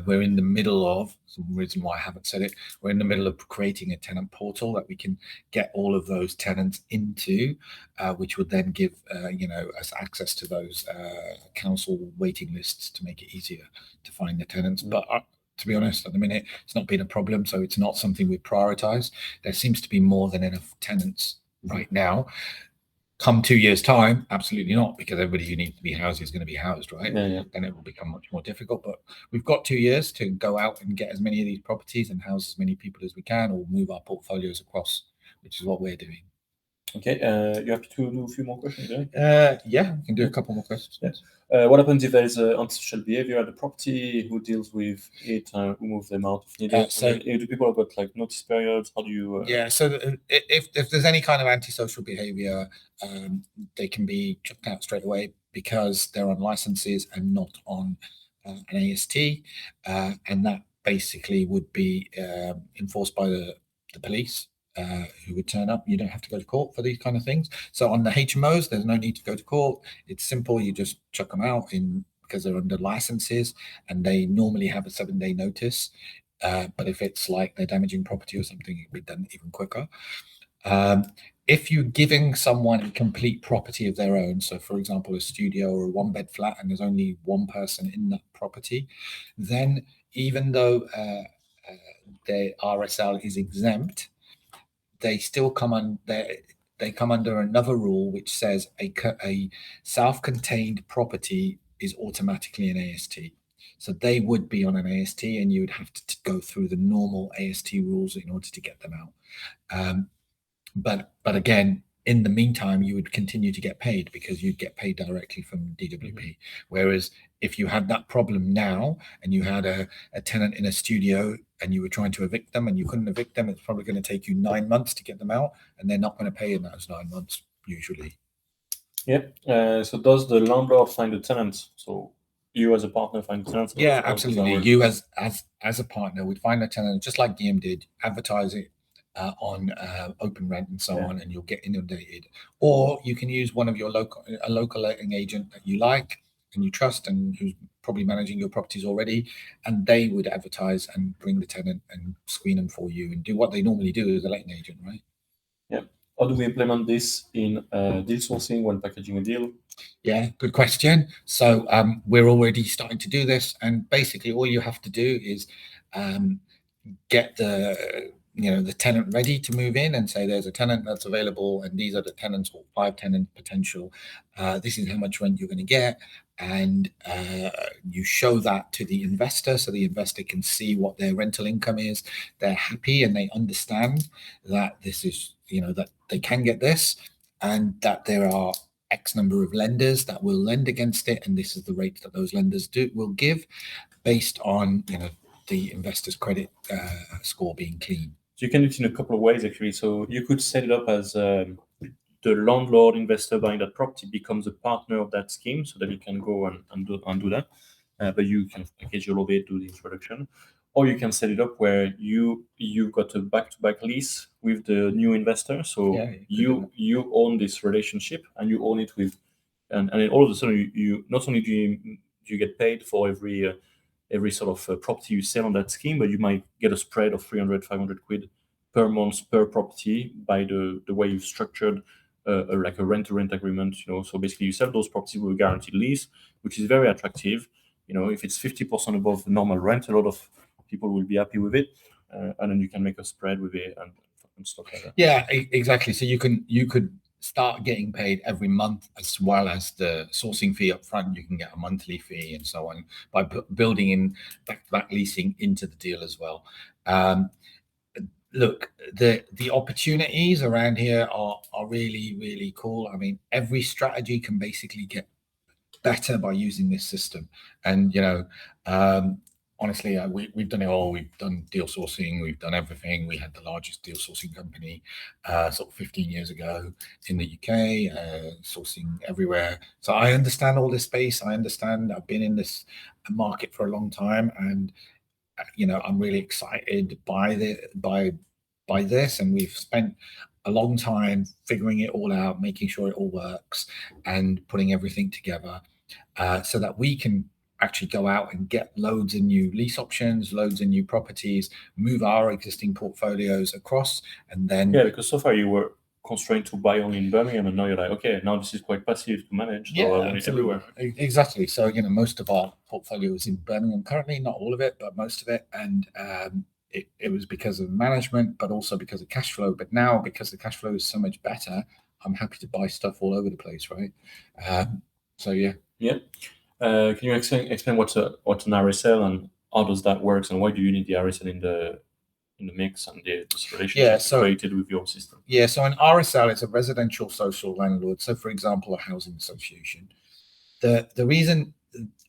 We're in the middle of, some reason why I haven't said it, we're in the middle of creating a tenant portal that we can get all of those tenants into, which would then give us access to those council waiting lists to make it easier to find the tenants. But to be honest, at the minute, it's not been a problem, so it's not something we prioritize. There seems to be more than enough tenants right now. Come 2 years' time, absolutely not, because everybody who needs to be housed is going to be housed, right? Yeah. Then it will become much more difficult. But we've got 2 years to go out and get as many of these properties and house as many people as we can, or move our portfolios across, which is what we're doing. Okay, you happy to do a few more questions, yeah, we can do a couple more questions. Yes. What happens if there is antisocial behavior at the property? Who deals with it? Who moves them out if needed? Do people have got like notice periods? How do you? So if there's any kind of antisocial behavior, they can be chucked out straight away because they're on licenses and not on an AST, and that basically would be enforced by the police. Who would turn up. You don't have to go to court for these kind of things. So on the HMOs, there's no need to go to court. It's simple. You just chuck them out because they're under licenses, and they normally have a 7-day notice. But if it's like they're damaging property or something, it'd be done even quicker. if you're giving someone a complete property of their own, so for example, a studio or a one-bed flat, and there's only one person in that property, then even though the RSL is exempt, they still come on. They come under another rule which says a self-contained property is automatically an AST. So they would be on an AST, and you would have to go through the normal AST rules in order to get them out. But again, in the meantime, you would continue to get paid because you'd get paid directly from DWP. Whereas if you had that problem now and you had a tenant in a studio and you were trying to evict them and you couldn't evict them, it's probably going to take you 9 months to get them out, and they're not going to pay in those 9 months usually. Yeah. So does the landlord find the tenants? So you as a partner find the tenants? Yeah, absolutely. You as a partner would find a tenant, just like DM did, advertise it on open rent and so on, and you'll get inundated. Or you can use one of your local letting agent that you like and you trust and who's probably managing your properties already, and they would advertise and bring the tenant and screen them for you and do what they normally do as a letting agent, right? Yeah. How do we implement this in deal sourcing when packaging a deal? Yeah, good question. So we're already starting to do this, and basically all you have to do is get the tenant ready to move in and say there's a tenant that's available and these are the tenants, or 5 tenant potential. This is how much rent you're going to get, and you show that to the investor so the investor can see what their rental income is. They're happy and they understand that this is, that they can get this, and that there are X number of lenders that will lend against it, and this is the rate that those lenders will give based on the investor's credit score being clean. So you can do it in a couple of ways actually. So you could set it up as the landlord investor buying that property becomes a partner of that scheme, so that you can go and do that. But you can package all of it, do the introduction, or you can set it up where you've got a back-to-back lease with the new investor. So you own this relationship and you own it with, and then all of a sudden you not only do you get paid for every sort of property you sell on that scheme, but you might get a spread of 300, 500 quid per month per property by the way you've structured like a rent-to-rent agreement. So basically you sell those properties with a guaranteed lease, which is very attractive. If it's 50% above the normal rent, a lot of people will be happy with it, and then you can make a spread with it and stuff like that. Yeah, exactly. So you could start getting paid every month, as well as the sourcing fee up front. You can get a monthly fee and so on by building in back leasing into the deal as well. Look, the opportunities around here are really, really cool. I mean, every strategy can basically get better by using this system. And honestly, we've done it all. We've done deal sourcing. We've done everything. We had the largest deal sourcing company sort of 15 years ago in the UK, sourcing everywhere. So I understand all this space. I understand. I've been in this market for a long time, and I'm really excited by this. And we've spent a long time figuring it all out, making sure it all works, and putting everything together so that we can actually go out and get loads of new lease options, loads of new properties, move our existing portfolios across, and then because so far you were constrained to buy only in Birmingham, and now you're like, okay, now this is quite passive to manage. So I want it everywhere. Exactly. So most of our portfolio is in Birmingham currently, not all of it, but most of it, and it was because of management, but also because of cash flow. But now, because the cash flow is so much better, I'm happy to buy stuff all over the place, right? So yeah. Can you explain what's an RSL and how does that work, and why do you need the RSL in the mix and this relationship created with your system? Yeah, so an RSL is a residential social landlord. So for example, a housing association. The reason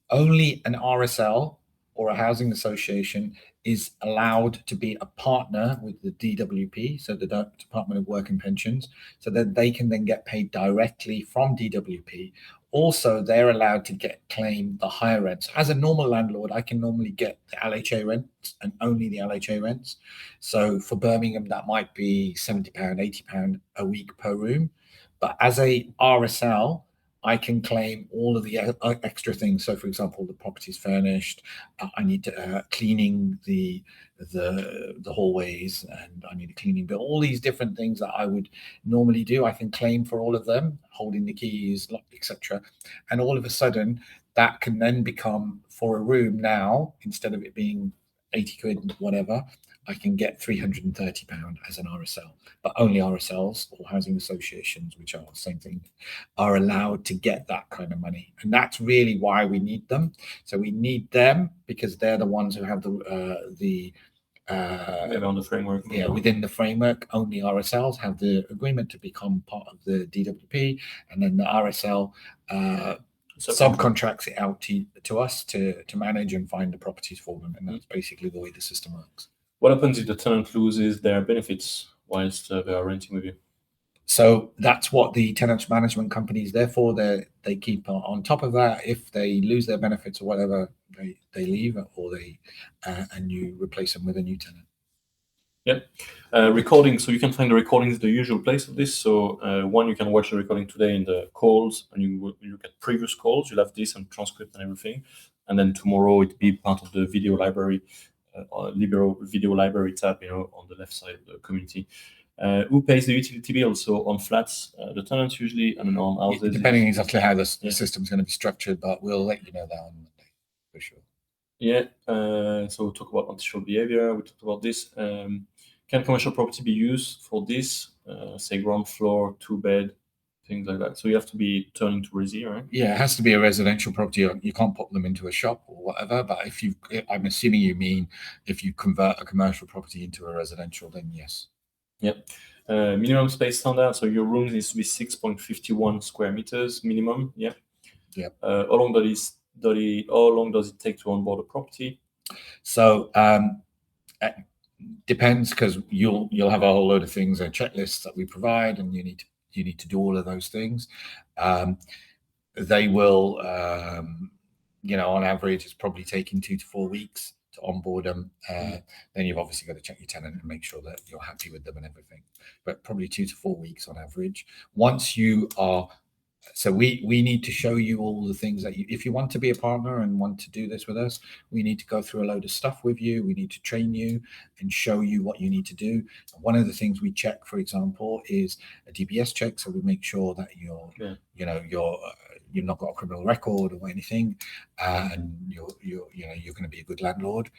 only an RSL or a housing association is allowed to be a partner with the DWP, so the Department of Work and Pensions, so that they can then get paid directly from DWP. Also, they're allowed to claim the higher rents. As a normal landlord, I can normally get the LHA rents and only the LHA rents. So for Birmingham, that might be £70, £80 a week per room. But as a RSL, I can claim all of the extra things. So, for example, the property is furnished. I need to cleaning the hallways, and I need a cleaning bill. All these different things that I would normally do, I can claim for all of them, holding the keys, etc. And all of a sudden, that can then become, for a room now, instead of it being 80 quid, whatever, I can get £330 as an RSL. But only RSLs, or housing associations, which are the same thing, are allowed to get that kind of money. And that's really why we need them. So we need them because they're the ones who have on the framework. Yeah, within the framework, only RSLs have the agreement to become part of the DWP, and then the RSL subcontracts it out to us to manage and find the properties for them. And that's basically the way the system works. What happens if the tenant loses their benefits whilst they are renting with you? So that's what the tenant management company is there for. They keep on top of that. If they lose their benefits or whatever, they leave, or and you replace them with a new tenant. Yeah. Recording. So you can find the recordings the usual place of this. So one, you can watch the recording today in the calls, and you look at previous calls. You'll have this and transcript and everything. And then tomorrow it'll be part of the video library, liberal video library tab, on the left side of the community. Who pays the utility bill? So on flats, the tenants usually, and on houses, depending exactly how the system's going to be structured, but we'll let you know that on Monday for sure. Yeah. So we'll talk about antisocial behavior. We talked about this. Can commercial property be used for this? Say ground floor, 2-bed, things like that. So you have to be turning to resi, right? Yeah, it has to be a residential property. You can't put them into a shop or whatever. But I'm assuming you mean if you convert a commercial property into a residential, then yes. Yep. Minimum space standard. So your room needs to be 6.51 square meters minimum. Yeah. Yep. How long does it take to onboard a property? So depends, because you'll have a whole load of things and checklists that we provide, and you need to do all of those things. They will, on average, it's probably taking 2 to 4 weeks to onboard them. Then you've obviously got to check your tenant and make sure that you're happy with them and everything. But probably 2 to 4 weeks on average. Once you are, so we need to show you all the things that if you want to be a partner and want to do this with us, we need to go through a load of stuff with you. We need to train you and show you what you need to do. One of the things we check, for example, is a DBS check. So we make sure that you've not got a criminal record or anything, and you're going to be a good landlord.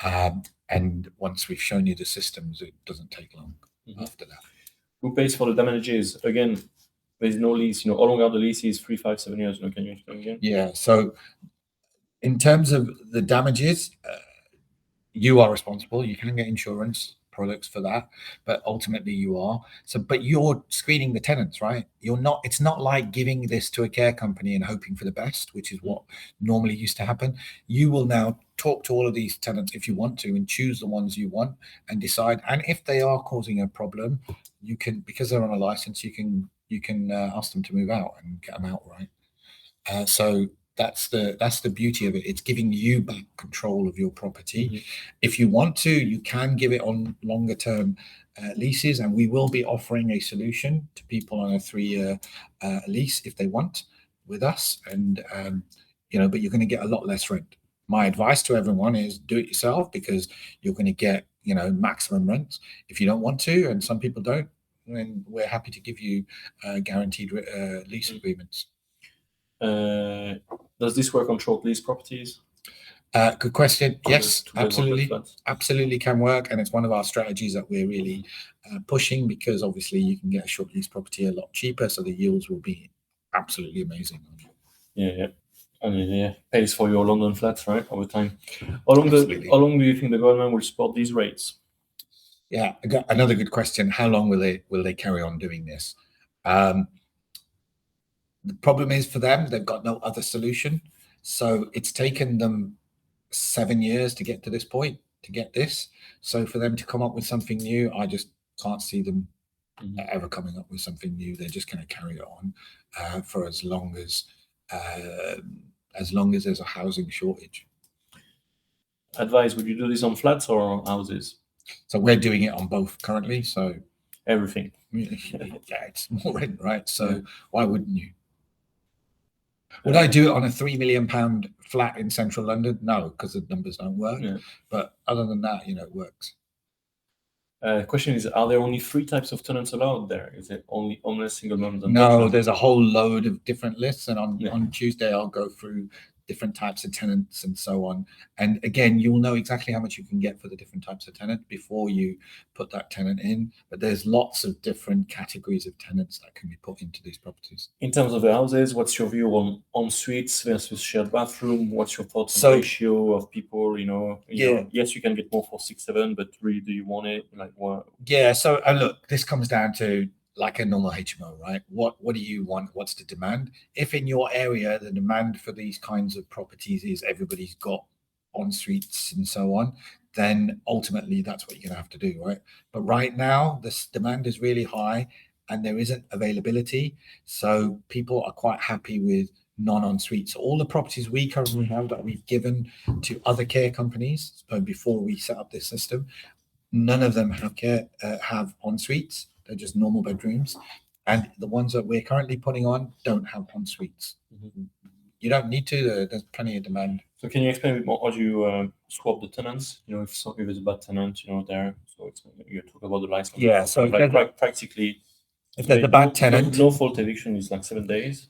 And once we've shown you the systems, it doesn't take long after that. Who pays for the damages? Again, there's no lease. How long are the leases? 3, 5, 7 years. Can you explain again? Yeah. So in terms of the damages, you are responsible. You can get insurance products for that, but ultimately you are. But you're screening the tenants, right? It's not like giving this to a care company and hoping for the best, which is what normally used to happen. You will now talk to all of these tenants if you want to, and choose the ones you want and decide. And if they are causing a problem, you can, because they're on a license, you can ask them to move out and get them out, right? So that's the beauty of it. It's giving you back control of your property. If you want to, you can give it on longer term leases, and we will be offering a solution to people on a 3-year lease if they want with us. And but you're going to get a lot less rent. My advice to everyone is do it yourself, because you're going to get maximum rents. If you don't want to, and some people don't, then we're happy to give you guaranteed lease agreements. Does this work on short lease properties? Good question. Yes, absolutely can work, and it's one of our strategies that we're really pushing, because obviously you can get a short lease property a lot cheaper, so the yields will be absolutely amazing. Yeah. And pays for your London flats, right, over time. How long do you think the government will support these rates? Yeah, another good question. How long will they carry on doing this? The problem is, for them, they've got no other solution. So it's taken them 7 years to get to this point, to get this. So for them to come up with something new, I just can't see them ever coming up with something new. They're just going to carry it on for as long as there's a housing shortage. Advice: would you do this on flats or houses? So we're doing it on both currently. So everything. Yeah, it's more rent, right? So why wouldn't you? Would I do it on a £3 million flat in central London? No, because the numbers don't work. Yeah. But other than that, it works. Question is, are there only 3 types of tenants allowed there? Is it only homeless, single moms, and No, bachelors? there's a whole load of different lists, and Yeah. on Tuesday I'll go through different types of tenants and so on. And again, you'll know exactly how much you can get for the different types of tenant before you put that tenant in. But there's lots of different categories of tenants that can be put into these properties. In terms of the houses, what's your view on en-suites versus shared bathroom? What's your thoughts on So- ratio of people? Yeah. Yes, you can get more for 6-7, but really, do you want it? Like what? Yeah. So look, this comes down to like a normal HMO, right? What do you want? What's the demand? If in your area the demand for these kinds of properties is everybody's got en suites and so on, then ultimately that's what you're going to have to do, right? But right now this demand is really high and there isn't availability, so people are quite happy with non-en suites. All the properties we currently have that we've given to other care companies before we set up this system, none of them have en suites. They're just normal bedrooms, and the ones that we're currently putting on don't have en suites. Mhm. You don't need to. There's plenty of demand. So can you explain a bit more how do you swap the tenants? If it's a bad tenant, there. So you talk about the license. Yeah, so if there's practically, if there's a bad tenant, no fault eviction is like 7 days.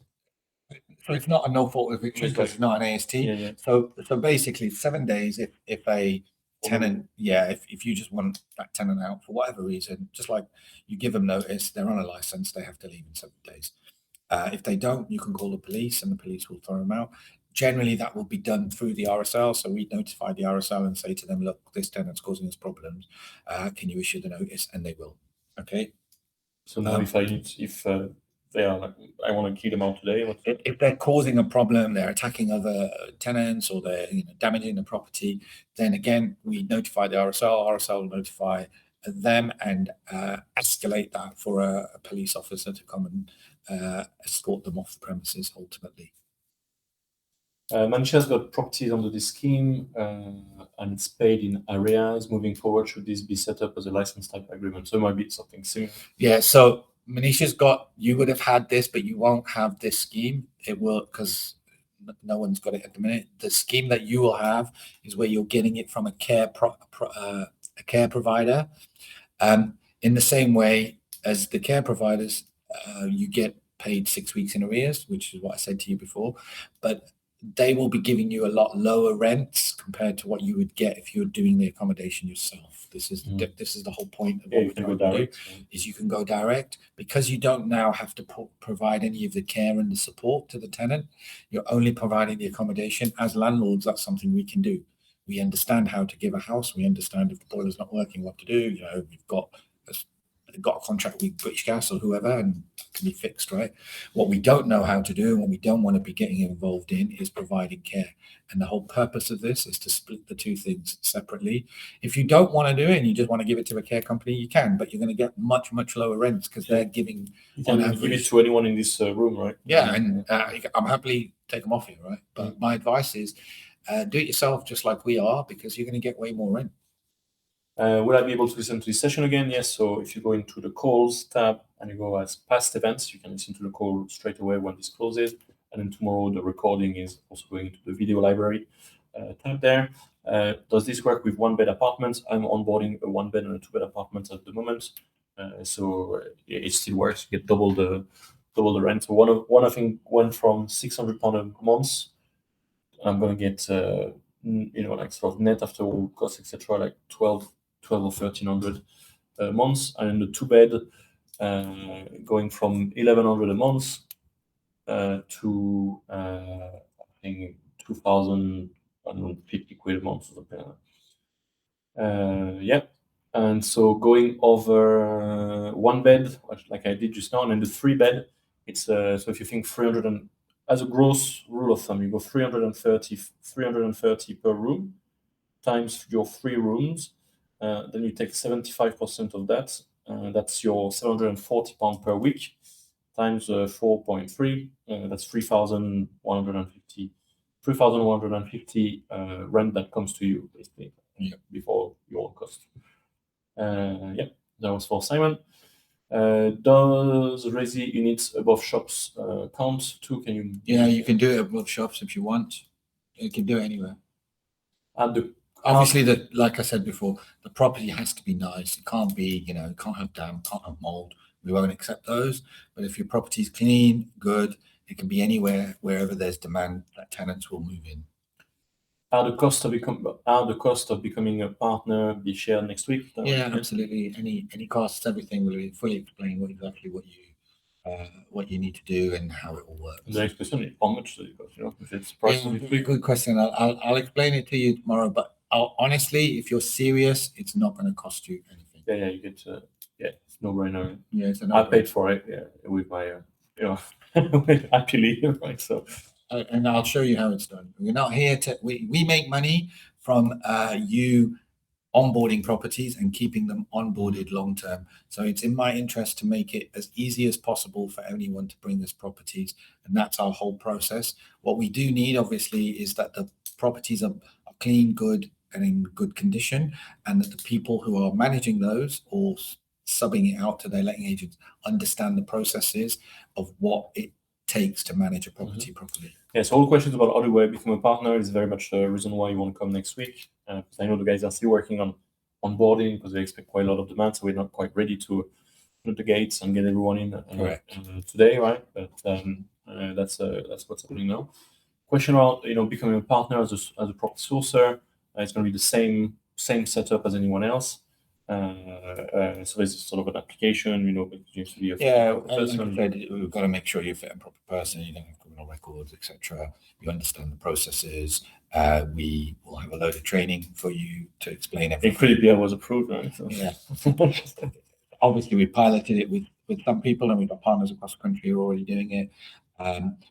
so it's not a no fault eviction It's because it's not an AST. Yeah. So basically 7 days if a tenant, if you just want that tenant out for whatever reason, just like you give them notice, they're on a license, they have to leave in 7 days. If they don't, you can call the police and the police will throw them out. Generally, that will be done through the RSL. So we notify the RSL and say to them, look, this tenant's causing us problems. Can you issue the notice? And they will. Okay. So now if they are like, I want to kick them out today. If they're causing a problem, they're attacking other tenants or they're damaging the property, then again, we notify the RSL. RSL will notify them and escalate that for a police officer to come and escort them off the premises ultimately. Manchester's got properties under this scheme and it's paid in arrears. Moving forward, should this be set up as a license type agreement? So it might be something similar. Yeah, so Manisha's you would have had this, but you won't have this scheme. It will, because no one's got it at the minute. The scheme that you will have is where you're getting it from a care provider. In the same way as the care providers, you get paid 6 weeks in arrears, which is what I said to you before, but they will be giving you a lot lower rents compared to what you would get if you're doing the accommodation yourself. This is the whole point of what we're trying to do, is you can go direct because you don't now have to provide any of the care and the support to the tenant. You're only providing the accommodation. As landlords, that's something we can do. We understand how to give a house. We understand if the boiler's not working, what to do. We've got a contract with British Gas or whoever, and it can be fixed, right? What we don't know how to do and what we don't want to be getting involved in is providing care. And the whole purpose of this is to split the two things separately. If you don't want to do it and you just want to give it to a care company, you can, but you're going to get much, much lower rents because they're giving. You can give it to anyone in this room, right? Yeah, and I'm happily take them off you, right? But my advice is do it yourself just like we are, because you're going to get way more rent. Will I be able to listen to this session again? Yes. So if you go into the calls tab and you go as past events, you can listen to the call straight away when this closes. And then tomorrow the recording is also going into the video library tab there. Does this work with 1-bed apartments? I'm onboarding a 1-bed and a 2-bed apartment at the moment. So it still works. You get double the rent. So one I think went from £600 a month. I'm going to get like sort of net after all costs, etc., like 12 or 1,300 a month, and the 2-bed going from 1,100 a month to I think 2,150 quid a month or something. Yeah, and so going over 1-bed, like I did just now, and then the 3-bed, it's so if you think 300 and as a gross rule of thumb, you go 330 per room times your 3 rooms. Then you take 75% of that. That's your £740 per week times 4.3. That's 3,150 rent that comes to you basically before your cost. That was for Simon. Does resi units above shops count too? Can you? Yeah, you can do it above shops if you want. You can do it anywhere. And the Obviously, like I said before, the property has to be nice. It can't be, it can't have damp, can't have mold. We won't accept those. But if your property is clean, good, it can be anywhere, wherever there's demand, that tenants will move in. Are the cost of becoming a partner be shared next week? Yeah, absolutely. Any costs, everything will be fully explain exactly what you need to do and how it all works. The next question is how much does it cost? If it's price good question. I'll explain it to you tomorrow. But honestly, if you're serious, it's not going to cost you anything. Yeah, you get it's no brainer. Yeah, it's I paid for it. Yeah, with my happily, right? So. And I'll show you how it's done. We're not here to. We make money from you onboarding properties and keeping them onboarded long term. So it's in my interest to make it as easy as possible for anyone to bring us properties, and that's our whole process. What we do need, obviously, is that the properties are clean, good, and in good condition, and that the people who are managing those or subbing it out to their letting agents understand the processes of what it takes to manage a property properly. Yeah, so all questions about how to become a partner is very much the reason why you want to come next week. Because I know the guys are still working on onboarding because they expect quite a lot of demand, so we're not quite ready to put the gates and get everyone in today, right? But that's what's happening now. Question about becoming a partner as a property sourcer. It's going to be the same setup as anyone else. So there's sort of an application, but you have to be a person. Like we've got to make sure you're fit and proper person. You don't have criminal records, etc. You understand the processes. We will have a load of training for you to explain everything. Incredibly, I was approved, right? So. Yeah. Obviously, we piloted it with some people, and we've got partners across the country who are already doing it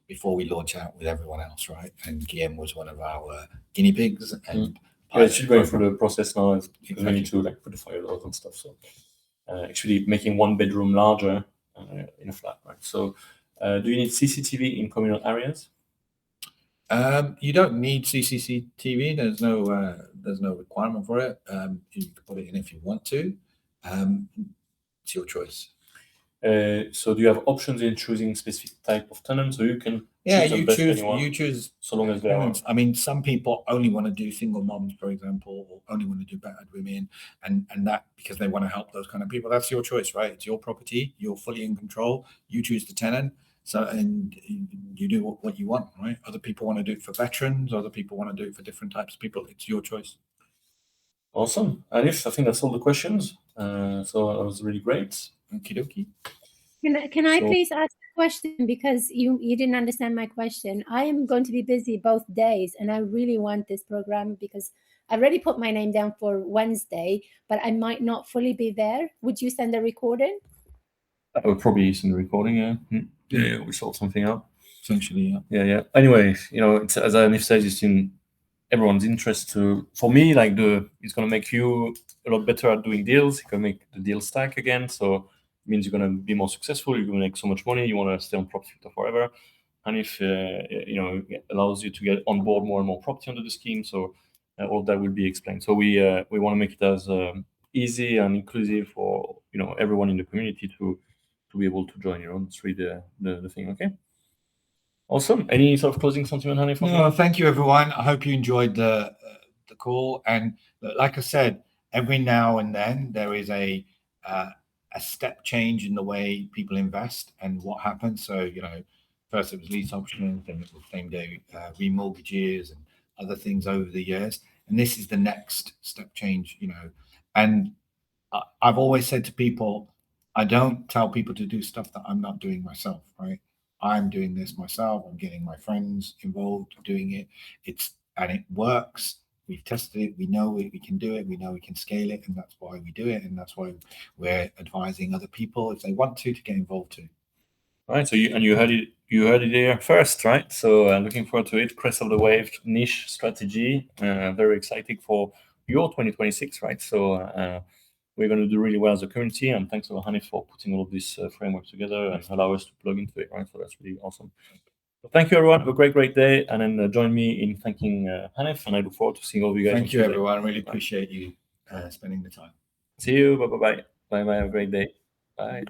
before we launch out with everyone else, right? And Guillaume was one of our guinea pigs, and. Yeah, she's going through the process now. Exactly. We need to put the fire out and stuff. So actually making one bedroom larger in a flat, right? So do you need CCTV in communal areas? You don't need CCTV. There's no requirement for it. You can put it in if you want to. It's your choice. So do you have options in choosing specific type of tenant? So you can you choose so long as they are. I mean, some people only want to do single moms, for example, or only want to do battered women, and that because they want to help those kind of people. That's your choice, right? It's your property. You're fully in control. You choose the tenant. So and you do what you want, right? Other people want to do it for veterans. Other people want to do it for different types of people. It's your choice. Awesome, Hanif. I think that's all the questions. So that was really great. Okie dokie. Can I please ask a question, because you didn't understand my question? I am going to be busy both days, and I really want this program because I already put my name down for Wednesday, but I might not fully be there. Would you send a recording? I would probably send a recording. Yeah, we sort something out. Essentially, yeah. Anyway, it's, as Hanif says, it's in everyone's interest to. For me, it's going to make you a lot better at doing deals. It's going to make the deal stack again. So it means you're going to be more successful. You're going to make so much money. You want to stay on property forever. And if it allows you to get on board more and more property under the scheme, so all that will be explained. So we want to make it as easy and inclusive for everyone in the community to be able to join. That's really the thing. Okay. Awesome. Any sort of closing sentiment, Hanif? No, thank you, everyone. I hope you enjoyed the call. And like I said, every now and then there is a step change in the way people invest and what happens. So, first it was lease options, then it was same-day remortgages and other things over the years. And this is the next step change, And I've always said to people, I don't tell people to do stuff that I'm not doing myself, right? I'm doing this myself. I'm getting my friends involved doing it. And it works. We've tested it. We know we can do it. We know we can scale it, and that's why we do it. And that's why we're advising other people if they want to get involved too. Right. So you heard it. You heard it here first, right? So looking forward to it. Crest of the wave niche strategy. Very exciting for your 2026, right? So we're going to do really well as a community, and thanks to Hanif for putting all of this framework together and allow us to plug into it, right? So that's really awesome. So thank you, everyone. Have a great day, and then join me in thanking Hanif, and I look forward to seeing all of you guys. Thank you, everyone. I really appreciate you spending the time. See you. Bye. Have a great day. Bye.